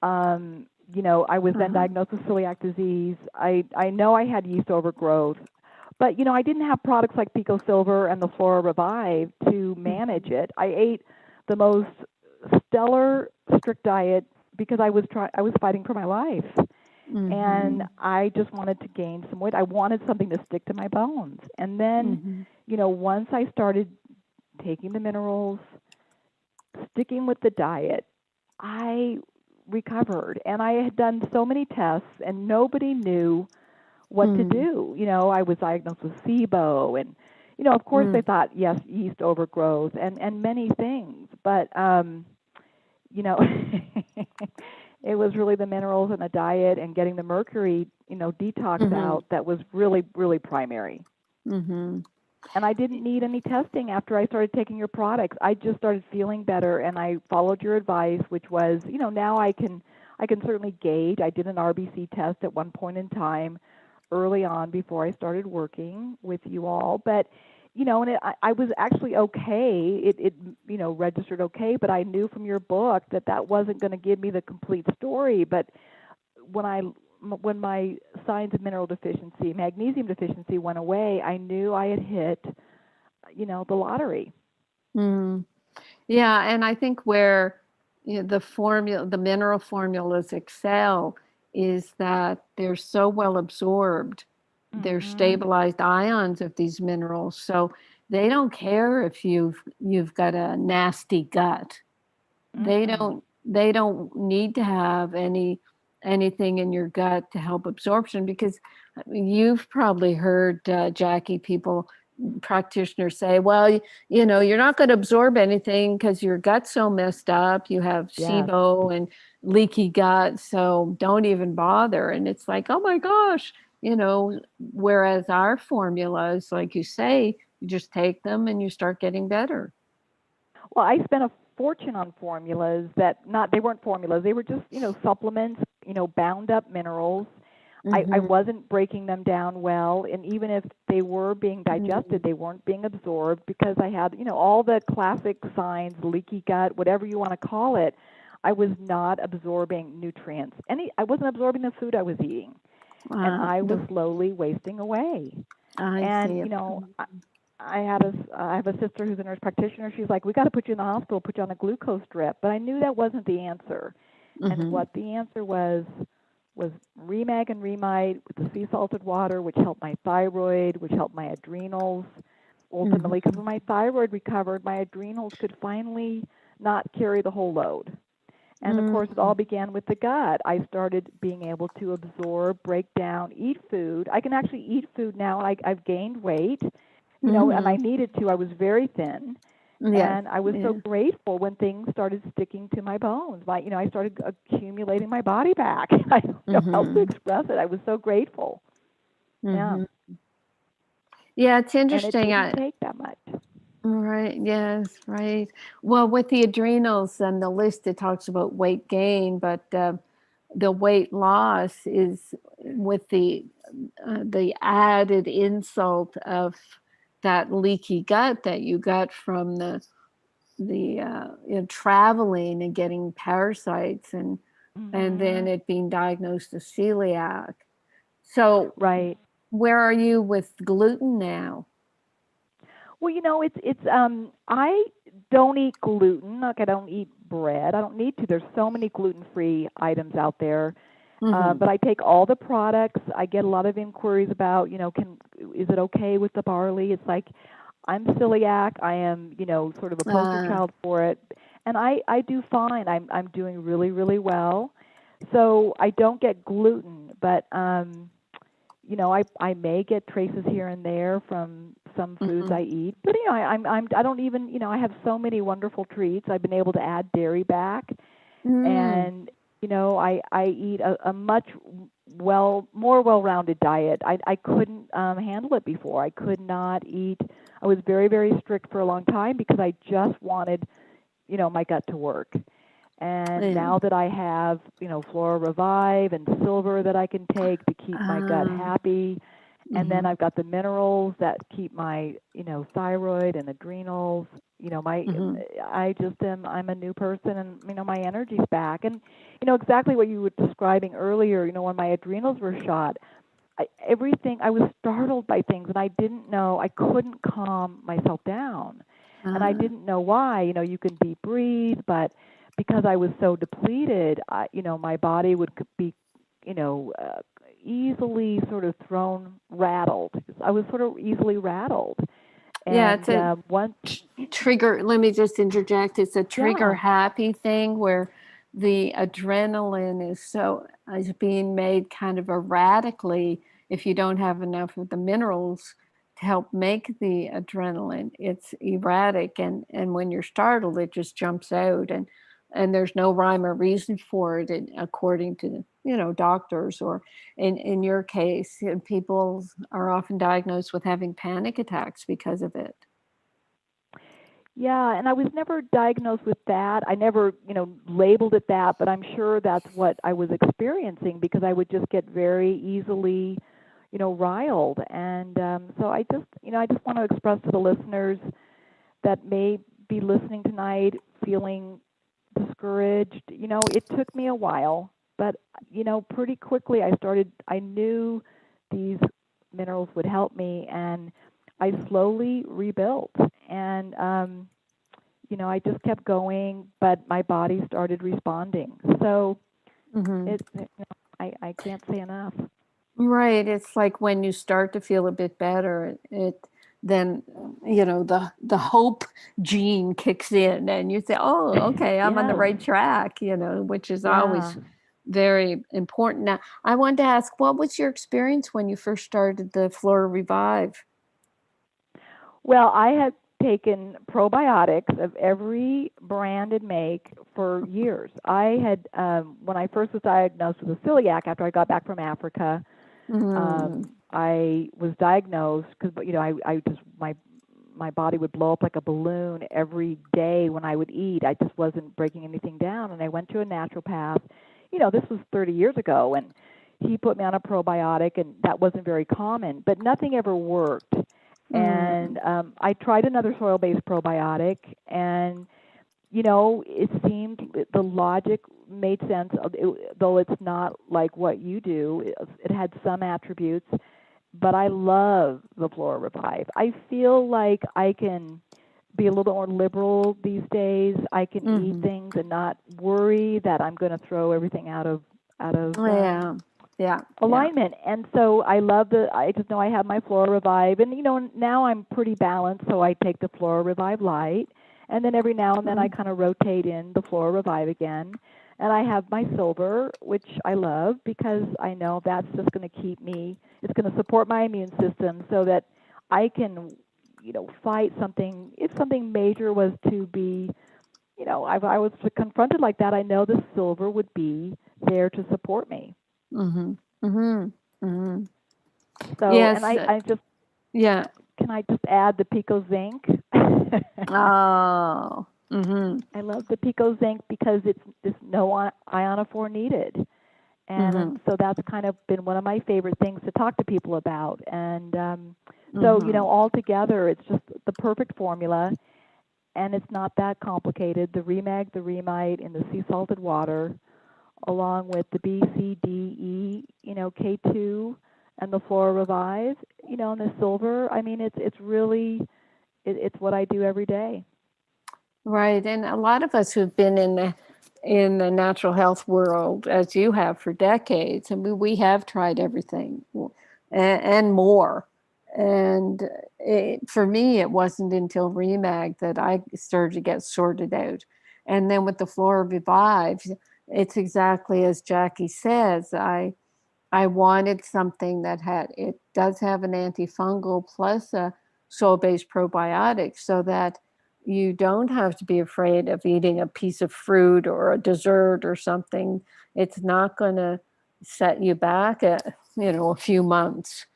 I was then diagnosed with celiac disease. I know I had yeast overgrowth. But, I didn't have products like Pico Silver and the Flora Revive to manage it. I ate the most stellar, strict diet because I was fighting for my life. And I just wanted to gain some weight. I wanted something to stick to my bones. And then, once I started taking the minerals, sticking with the diet, I recovered. And I had done so many tests, and nobody knew what to do. I was diagnosed with SIBO, and, of course they thought, yes, yeast overgrowth and many things. But, it was really the minerals and the diet and getting the mercury, detox out that was really, really primary. And I didn't need any testing after I started taking your products. I just started feeling better, and I followed your advice, which was, now I can certainly gauge. I did an RBC test at one point in time early on before I started working with you all. But, and I was actually okay. It registered okay, but I knew from your book that wasn't going to give me the complete story. But when my signs of mineral deficiency, magnesium deficiency went away, I knew I had hit, the lottery. Yeah, and I think where the mineral formulas excel is that they're so well absorbed. They're stabilized ions of these minerals. So they don't care if you've got a nasty gut. They don't need to have anything in your gut to help absorption, because you've probably heard, Jackie, practitioners say, well, you're not going to absorb anything because your gut's so messed up. You have SIBO and leaky gut, so don't even bother. And it's like, oh my gosh, whereas our formulas, like you say, you just take them and you start getting better. Well, I spent a fortune on formulas they weren't formulas. They were just, supplements, bound up minerals. I wasn't breaking them down well. And even if they were being digested, they weren't being absorbed because I had, all the classic signs, leaky gut, whatever you want to call it. I was not absorbing nutrients. I wasn't absorbing the food I was eating. And I was slowly wasting away. I see. I have a sister who's a nurse practitioner. She's like, we got to put you in the hospital, put you on a glucose drip. But I knew that wasn't the answer. And what the answer was Remag and Remite with the sea salted water, which helped my thyroid, which helped my adrenals. Ultimately, because when my thyroid recovered, my adrenals could finally not carry the whole load. And of course, it all began with the gut. I started being able to absorb, break down, eat food. I can actually eat food now. I've gained weight, and I needed to. I was very thin. And I was so grateful when things started sticking to my bones. I started accumulating my body back. I don't know how to express it. I was so grateful. Yeah, it's interesting. And it didn't take that much. Right. Yes. Right. Well, with the adrenals and the list, it talks about weight gain, but the weight loss is with the added insult of that leaky gut that you got from the traveling and getting parasites and then it being diagnosed as celiac. So, where are you with gluten now? Well, it's I don't eat gluten. Like I don't eat bread. I don't need to. There's so many gluten-free items out there. But I take all the products. I get a lot of inquiries about, is it okay with the barley? It's like, I'm celiac. I am, sort of a poster child for it. And I do fine. I'm doing really, really well. So I don't get gluten, but, I may get traces here and there from some foods I eat. But, I don't even, I have so many wonderful treats. I've been able to add dairy back. And, I eat a much more well-rounded diet. I couldn't handle it before. I could not eat. I was very, very strict for a long time because I just wanted, my gut to work. And now that I have, Flora Revive and Silver that I can take to keep my gut happy, and then I've got the minerals that keep my, thyroid and adrenals. I'm a new person, and my energy's back. And exactly what you were describing earlier. When my adrenals were shot, I was startled by things, and I didn't know. I couldn't calm myself down, and I didn't know why. You can deep breathe, but because I was so depleted, my body would be, easily sort of rattled. I was sort of easily rattled. And, it's a trigger. Let me just interject. It's a trigger happy thing where the adrenaline is being made kind of erratically if you don't have enough of the minerals to help make the adrenaline. It's erratic, and when you're startled, it just jumps out, and there's no rhyme or reason for it, according to doctors, or in your case, people are often diagnosed with having panic attacks because of it. Yeah, and I was never diagnosed with that. I never, labeled it that, but I'm sure that's what I was experiencing because I would just get very easily, riled. And so I just want to express to the listeners that may be listening tonight feeling discouraged. It took me a while, but, pretty quickly I knew these minerals would help me, and I slowly rebuilt. And, I just kept going, but my body started responding. So I can't say enough. Right. It's like when you start to feel a bit better, then the hope gene kicks in, and you say, oh, okay, I'm on the Yeah. right track, which is always Yeah. very important. Now, I wanted to ask, what was your experience when you first started the Flora Revive? Well, I had taken probiotics of every brand and make for years. I had, when I first was diagnosed with a celiac after I got back from Africa, I was diagnosed because I just my body would blow up like a balloon every day when I would eat. I just wasn't breaking anything down, and I went to a naturopath. This was 30 years ago, and he put me on a probiotic, and that wasn't very common, but nothing ever worked. And I tried another soil-based probiotic, and it seemed the logic made sense, though it's not like what you do. It had some attributes, but I love the Flora Revive. I feel like I can be a little bit more liberal these days. I can eat things and not worry that I'm going to throw everything out of alignment. And so I just know I have my Flora Revive, and now I'm pretty balanced, so I take the Flora Revive Light, and then every now and then I kind of rotate in the Flora Revive again. And I have my silver, which I love because I know that's just going to keep me, it's going to support my immune system so that I can, fight something. If something major was to be, I was confronted like that, I know the silver would be there to support me. So, yes, and I just, can I just add the Pico Zinc? Oh. I love the Pico Zinc because it's no ionophore needed. And so that's kind of been one of my favorite things to talk to people about. And so, all together, it's just the perfect formula, and it's not that complicated. The Remag, the Remite in the sea salted water, along with the B, C, D, E, K2, and the Flora Revive, and the silver. I mean, it's really, it's what I do every day. Right. And a lot of us who've been in the natural health world, as you have for decades, and we have tried everything and more. And for me, it wasn't until Remag that I started to get sorted out. And then with the Flora Revive, it's exactly as Jackie says. I wanted something that it does have an antifungal plus a soil-based probiotic, so that you don't have to be afraid of eating a piece of fruit or a dessert or something. It's not going to set you back a few months.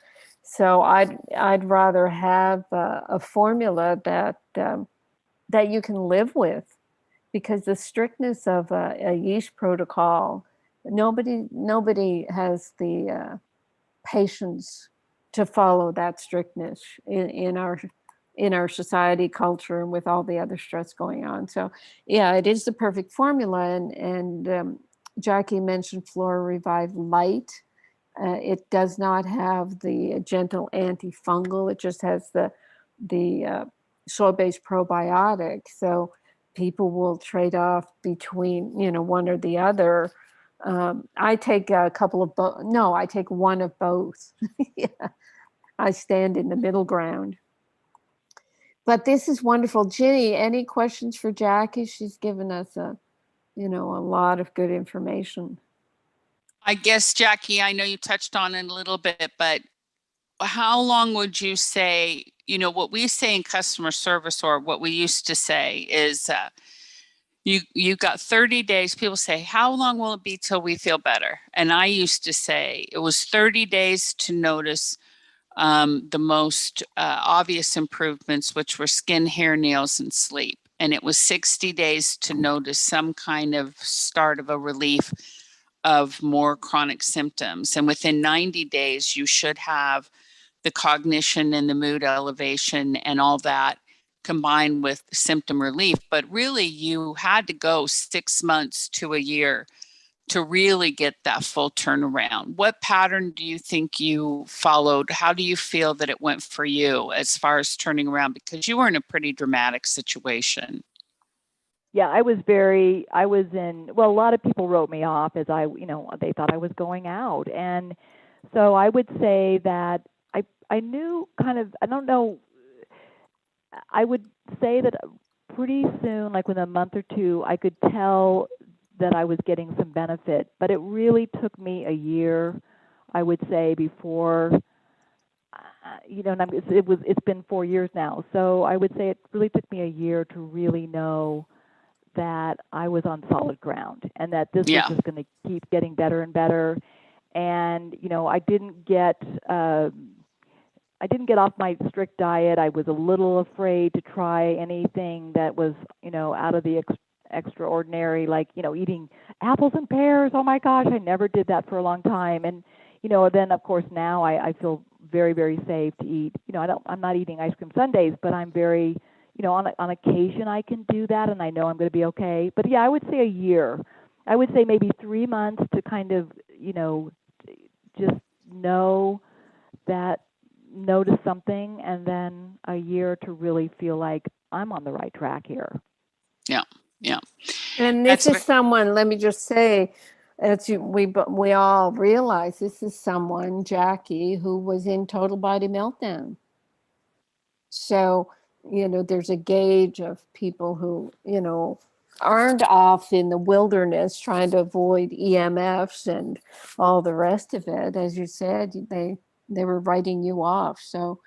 So I'd rather have a formula that you can live with, because the strictness of a yeast protocol, nobody has the patience to follow that strictness in our society, culture, and with all the other stress going on. So yeah, it is the perfect formula. And Jackie mentioned Flora Revive Light. It does not have the gentle antifungal. It just has the soy-based probiotic. So people will trade off between one or the other. I take a couple of both. No, I take one of both. Yeah, I stand in the middle ground. But this is wonderful. Ginny, any questions for Jackie? She's given us a lot of good information. I guess, Jackie, I know you touched on it a little bit, but how long would you say, what we say in customer service, or what we used to say is you got 30 days. People say, how long will it be till we feel better? And I used to say it was 30 days to notice the most obvious improvements, which were skin, hair, nails, and sleep. And it was 60 days to notice some kind of start of a relief of more chronic symptoms. And within 90 days, you should have the cognition and the mood elevation and all that combined with symptom relief. But really, you had to go 6 months to a year to really get that full turnaround. What pattern do you think you followed? How do you feel that it went for you as far as turning around? Because you were in a pretty dramatic situation. Yeah, I was a lot of people wrote me off as they thought I was going out. And so I would say that I knew kind of, I don't know I would say that pretty soon, like within a month or two, I could tell that I was getting some benefit. But it really took me a year, I would say, before, and it's been 4 years now. So I would say it really took me a year to really know that I was on solid ground and that this was just going to keep getting better and better. And I didn't get off my strict diet. I was a little afraid to try anything that was, out of the extraordinary, like, eating apples and pears. Oh my gosh, I never did that for a long time. And, then of course now I feel very, very safe to eat. I'm not eating ice cream sundaes, but I'm very, on occasion I can do that and I know I'm going to be okay. But yeah, I would say a year. I would say maybe 3 months to kind of, just notice something, and then a year to really feel like I'm on the right track here. Yeah. And this is someone, let me just say, we all realize this is someone, Jackie, who was in total body meltdown. So, there's a gauge of people who, aren't off in the wilderness trying to avoid EMFs and all the rest of it. As you said, they were writing you off. So,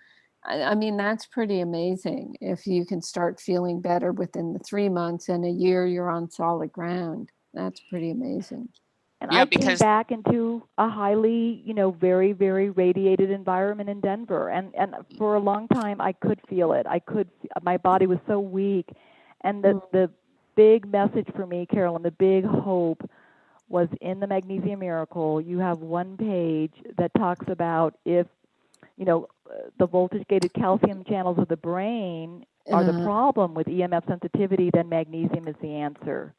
I mean, that's pretty amazing if you can start feeling better within the 3 months and a year you're on solid ground. That's pretty amazing. And I came back into a highly, very, very radiated environment in Denver. And for a long time, I could feel it. My body was so weak. And the big message for me, Carolyn, the big hope was in the Magnesium Miracle. You have one page that talks about if, the voltage-gated calcium channels of the brain are the problem with EMF sensitivity, then magnesium is the answer.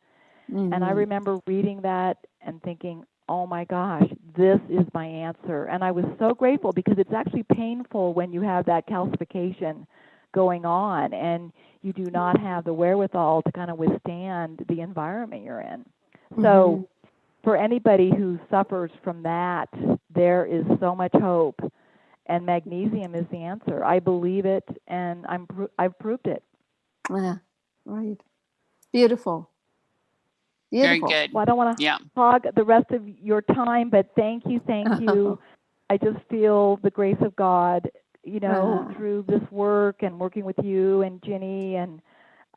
Mm-hmm. And I remember reading that and thinking, oh my gosh, this is my answer. And I was so grateful because it's actually painful when you have that calcification going on and you do not have the wherewithal to kind of withstand the environment you're in. Mm-hmm. So for anybody who suffers from that, there is so much hope. And magnesium is the answer. I believe it, and I've proved it. Yeah, right. Beautiful. Very good. Well, I don't want to hog the rest of your time, but thank you. I just feel the grace of God, through this work and working with you and Ginny, and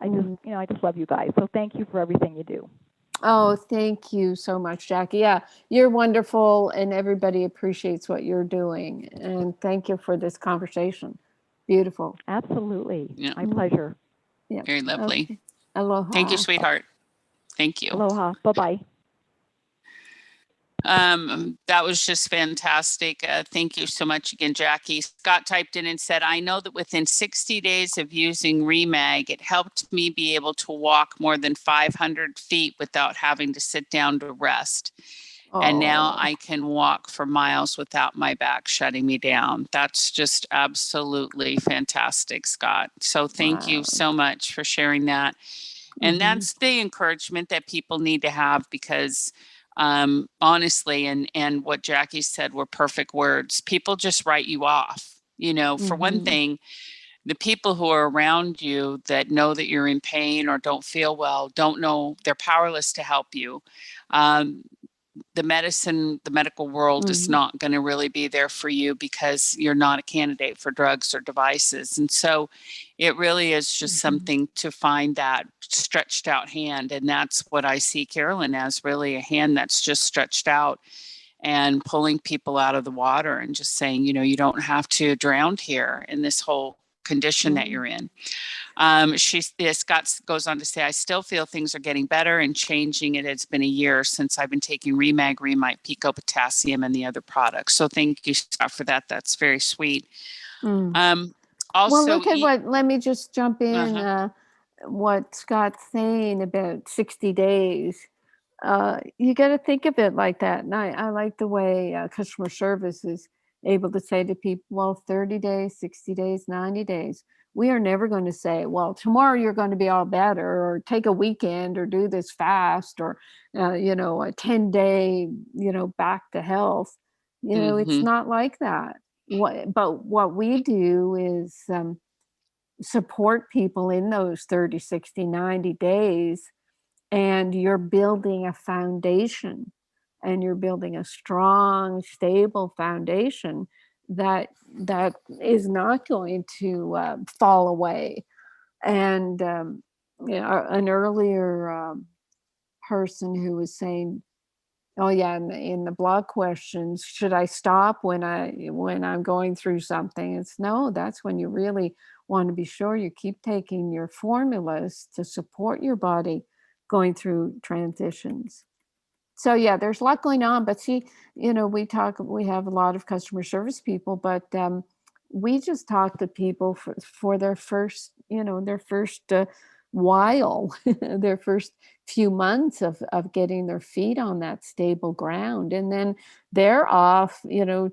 I just love you guys. So thank you for everything you do. Oh, thank you so much, Jackie. Yeah, you're wonderful, and everybody appreciates what you're doing. And thank you for this conversation. Beautiful. Absolutely. Yeah. My pleasure. Yeah. Very lovely. Okay. Aloha. Thank you, sweetheart. Thank you. Aloha. Bye-bye. That was just fantastic. Thank you so much again, Jackie. Scott typed in and said, I know that within 60 days of using Remag, it helped me be able to walk more than 500 feet without having to sit down to rest. And now I can walk for miles without my back shutting me down. That's just absolutely fantastic, Scott. So thank you so much for sharing that. And that's the encouragement that people need to have because honestly, and what Jackie said were perfect words. People just write you off. For one thing, the people who are around you that know that you're in pain or don't feel well, don't know, they're powerless to help you. The medical world is not going to really be there for you because you're not a candidate for drugs or devices. And so it really is just something to find that stretched out hand. And that's what I see Carolyn as, really a hand that's just stretched out and pulling people out of the water and just saying, you don't have to drown here in this whole condition that you're in. Scott goes on to say, I still feel things are getting better and changing. It has been a year since I've been taking Remag, Remite, Pico Potassium, and the other products. So thank you, Scott, for that. That's very sweet. Also, well, look at let me just jump in. What Scott's saying about 60 days. You got to think of it like that. And I like the way customer service is able to say to people, well, 30 days, 60 days, 90 days. We are never going to say, well, tomorrow you're going to be all better, or take a weekend, or do this fast, or, a 10-day, back to health. It's not like that. But what we do is, support people in those 30, 60, 90 days. And you're building a foundation, and you're building a strong, stable foundation that is not going to fall away. And an earlier person who was saying, oh yeah, in the blog questions, should I stop when I'm going through something? It's no, that's when you really want to be sure you keep taking your formulas to support your body going through transitions. So yeah, there's a lot going on, but see, we have a lot of customer service people, but we just talk to people for their first, while, their first few months of getting their feet on that stable ground. And then they're off,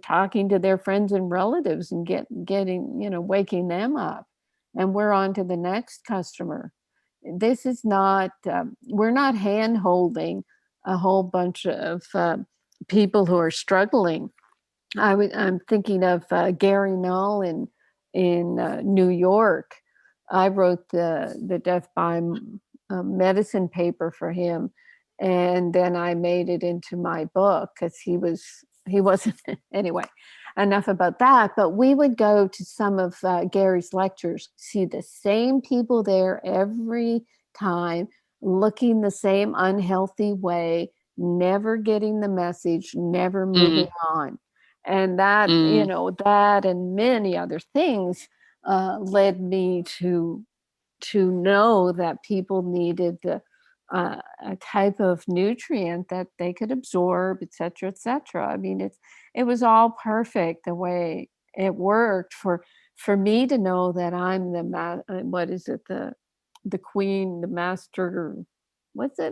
talking to their friends and relatives and getting, waking them up. And we're on to the next customer. This is not, we're not hand holding a whole bunch of people who are struggling. I'm thinking of Gary Null in New York. I wrote the death by medicine paper for him, and then I made it into my book because he wasn't anyway. Enough about that. But we would go to some of Gary's lectures, see the same people there every time, looking the same unhealthy way, never getting the message, never moving on. And that, that and many other things led me to know that people needed a type of nutrient that they could absorb, et cetera, et cetera. I mean, it was all perfect the way it worked for me to know that I'm the queen, the master,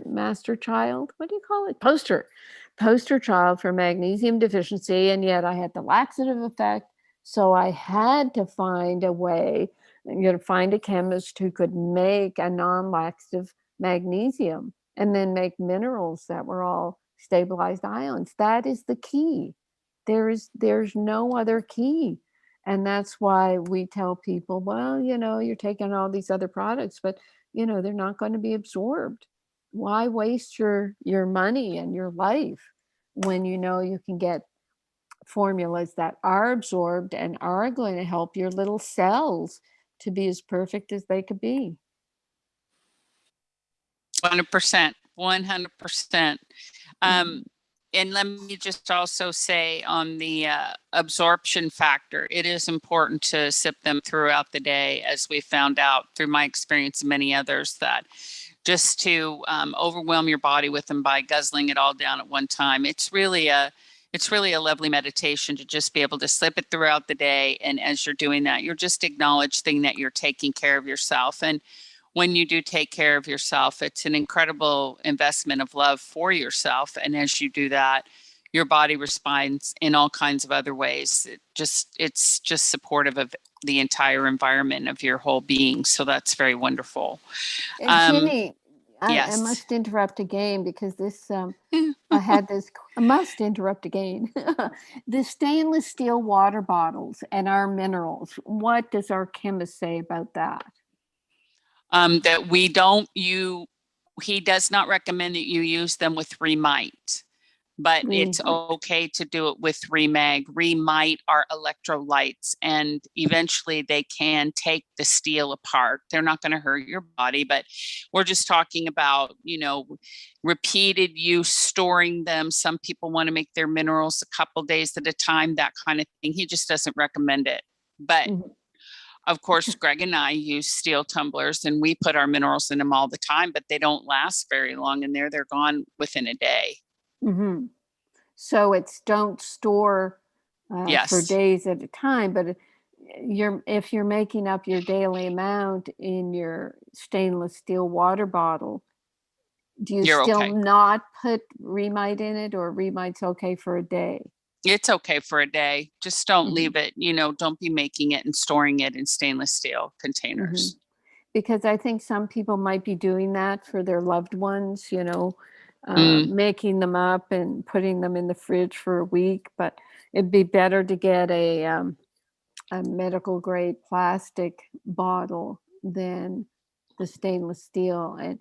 master child? What do you call it? Poster child for magnesium deficiency. And yet I had the laxative effect. So I had to find a way, find a chemist who could make a non-laxative magnesium and then make minerals that were all stabilized ions. That is the key. There's no other key. And that's why we tell people, well, you're taking all these other products, but they're not going to be absorbed. Why waste your money and your life when you can get formulas that are absorbed and are going to help your little cells to be as perfect as they could be? 100%. 100%. And let me just also say on the absorption factor, it is important to sip them throughout the day, as we found out through my experience and many others, that just to overwhelm your body with them by guzzling it all down at one time. It's really a lovely meditation to just be able to slip it throughout the day. And as you're doing that, you're just acknowledging that you're taking care of yourself. And when you do take care of yourself, it's an incredible investment of love for yourself. And as you do that, your body responds in all kinds of other ways. It's just supportive of the entire environment of your whole being. So that's very wonderful. Ginny, yes. I must interrupt again because this, I must interrupt again. The stainless steel water bottles and our minerals, what does our chemist say about that? That he does not recommend that you use them with Remite, but it's okay to do it with Remag. Remite are electrolytes, and eventually they can take the steel apart. They're not going to hurt your body, but we're just talking about, repeated use, storing them. Some people want to make their minerals a couple days at a time, that kind of thing. He just doesn't recommend it. But of course, Greg and I use steel tumblers and we put our minerals in them all the time, but they don't last very long and they're gone within a day. Mm-hmm. So it's don't store for days at a time, but if you're making up your daily amount in your stainless steel water bottle, do you not put Remite in it, or Remite's okay for a day? It's okay for a day. Just don't leave it, don't be making it and storing it in stainless steel containers. Because I think some people might be doing that for their loved ones, making them up and putting them in the fridge for a week. But it'd be better to get a a medical grade plastic bottle than the stainless steel. And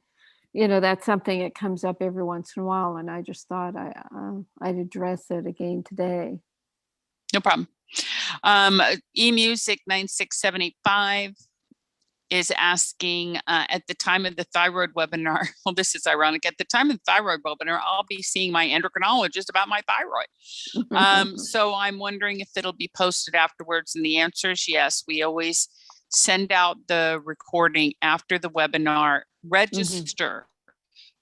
that's something that comes up every once in a while, and I just thought I'd address it again today. No problem. eMusic 96785 is asking, at the time of the thyroid webinar, well, this is ironic, at the time of the thyroid webinar, I'll be seeing my endocrinologist about my thyroid. So I'm wondering if it'll be posted afterwards, and the answer is yes. We always send out the recording after the webinar. Register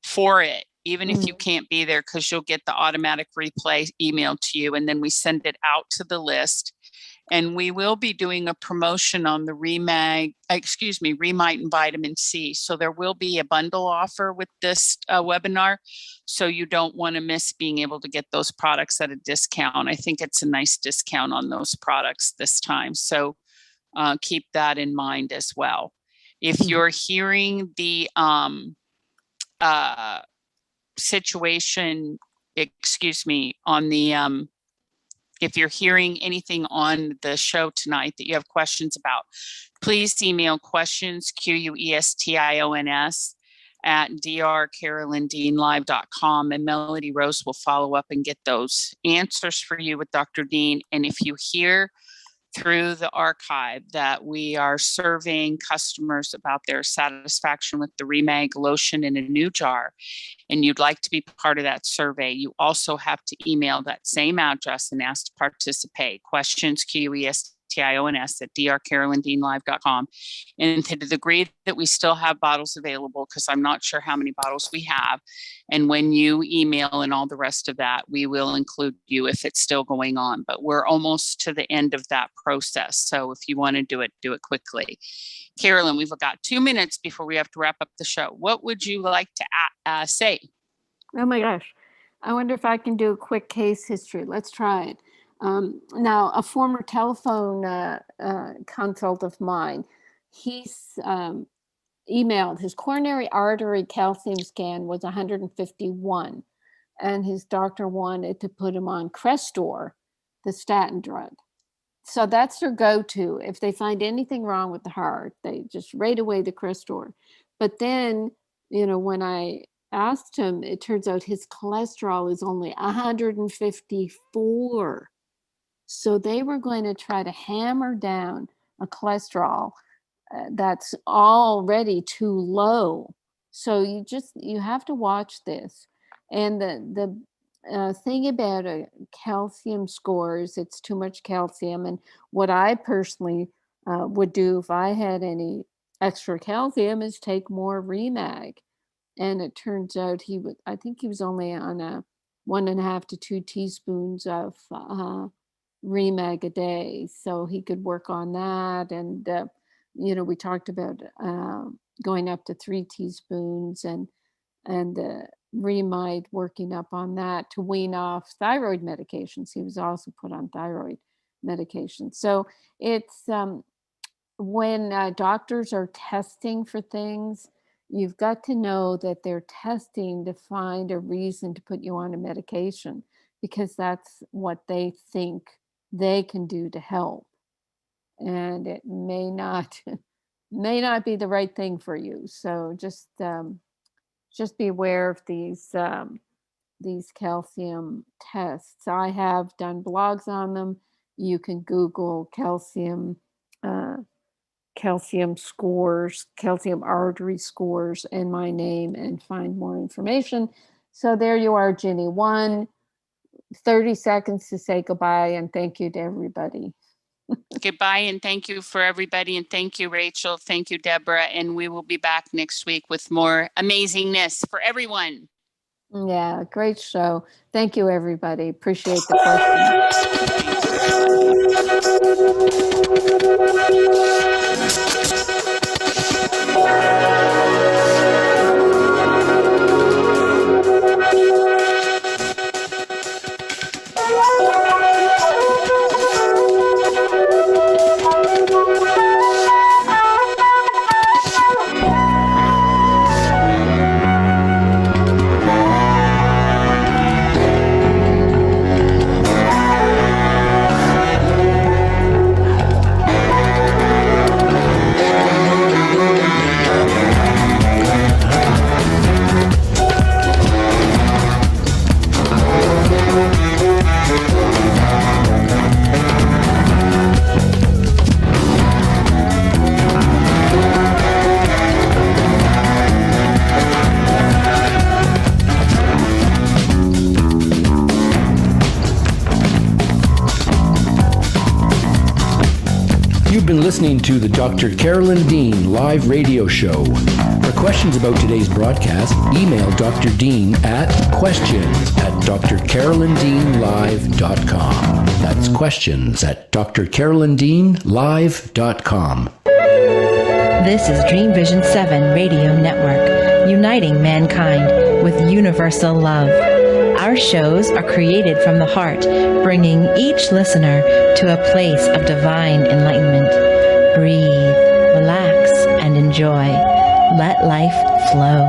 for it, even if you can't be there, because you'll get the automatic replay emailed to you, and then we send it out to the list. And we will be doing a promotion on the Remite and vitamin C. So there will be a bundle offer with this webinar. So you don't want to miss being able to get those products at a discount. I think it's a nice discount on those products this time. So keep that in mind as well. If you're hearing the situation, on the if you're hearing anything on the show tonight that you have questions about, please email questions, questions, at drcarolyndeanlive.com, and Melody Rose will follow up and get those answers for you with Dr. Dean. And if you hear through the archive that we are surveying customers about their satisfaction with the Remag lotion in a new jar, and you'd like to be part of that survey, you also have to email that same address and ask to participate. Questions, questions, at drcarolyndeanlive.com. And to the degree that we still have bottles available, because I'm not sure how many bottles we have, and when you email and all the rest of that, we will include you if it's still going on. But we're almost to the end of that process. So if you want to do it quickly. Carolyn, we've got 2 minutes before we have to wrap up the show. What would you like to say? Oh my gosh. I wonder if I can do a quick case history. Let's try it. Now, a former telephone consult of mine, he's emailed his coronary artery calcium scan was 151, and his doctor wanted to put him on Crestor, the statin drug. So that's their go-to. If they find anything wrong with the heart, they just right away the Crestor. But then, when I asked him, it turns out his cholesterol is only 154. So they were going to try to hammer down a cholesterol that's already too low. So you have to watch this. And the thing about a calcium score is it's too much calcium. And what I personally would do if I had any extra calcium is take more Remag. And it turns out I think he was only on 1.5 to 2 teaspoons of Remag a day, so he could work on that. And we talked about going up to 3 teaspoons, and Remide working up on that to wean off thyroid medications. He was also put on thyroid medication. So it's when doctors are testing for things, you've got to know that they're testing to find a reason to put you on a medication, because that's what they think they can do to help. And it may not be the right thing for you. So just be aware of these calcium tests. I have done blogs on them. You can Google calcium scores, calcium artery scores, and my name, and find more information. So there you are, Ginny. 30 seconds to say goodbye and thank you to everybody. Goodbye and thank you for everybody. And thank you, Rachel. Thank you, Deborah. And we will be back next week with more amazingness for everyone. Yeah, great show. Thank you, everybody. Appreciate the You've been listening to the Dr. Carolyn Dean live radio show. For questions about today's broadcast, email Dr. Dean at questions@drcarolyndeanlive.com. That's questions@drcarolyndeanlive.com. This is Dream Vision 7 Radio Network, uniting mankind with universal love. Our shows are created from the heart, bringing each listener to a place of divine enlightenment. Breathe, relax, and enjoy. Let life flow.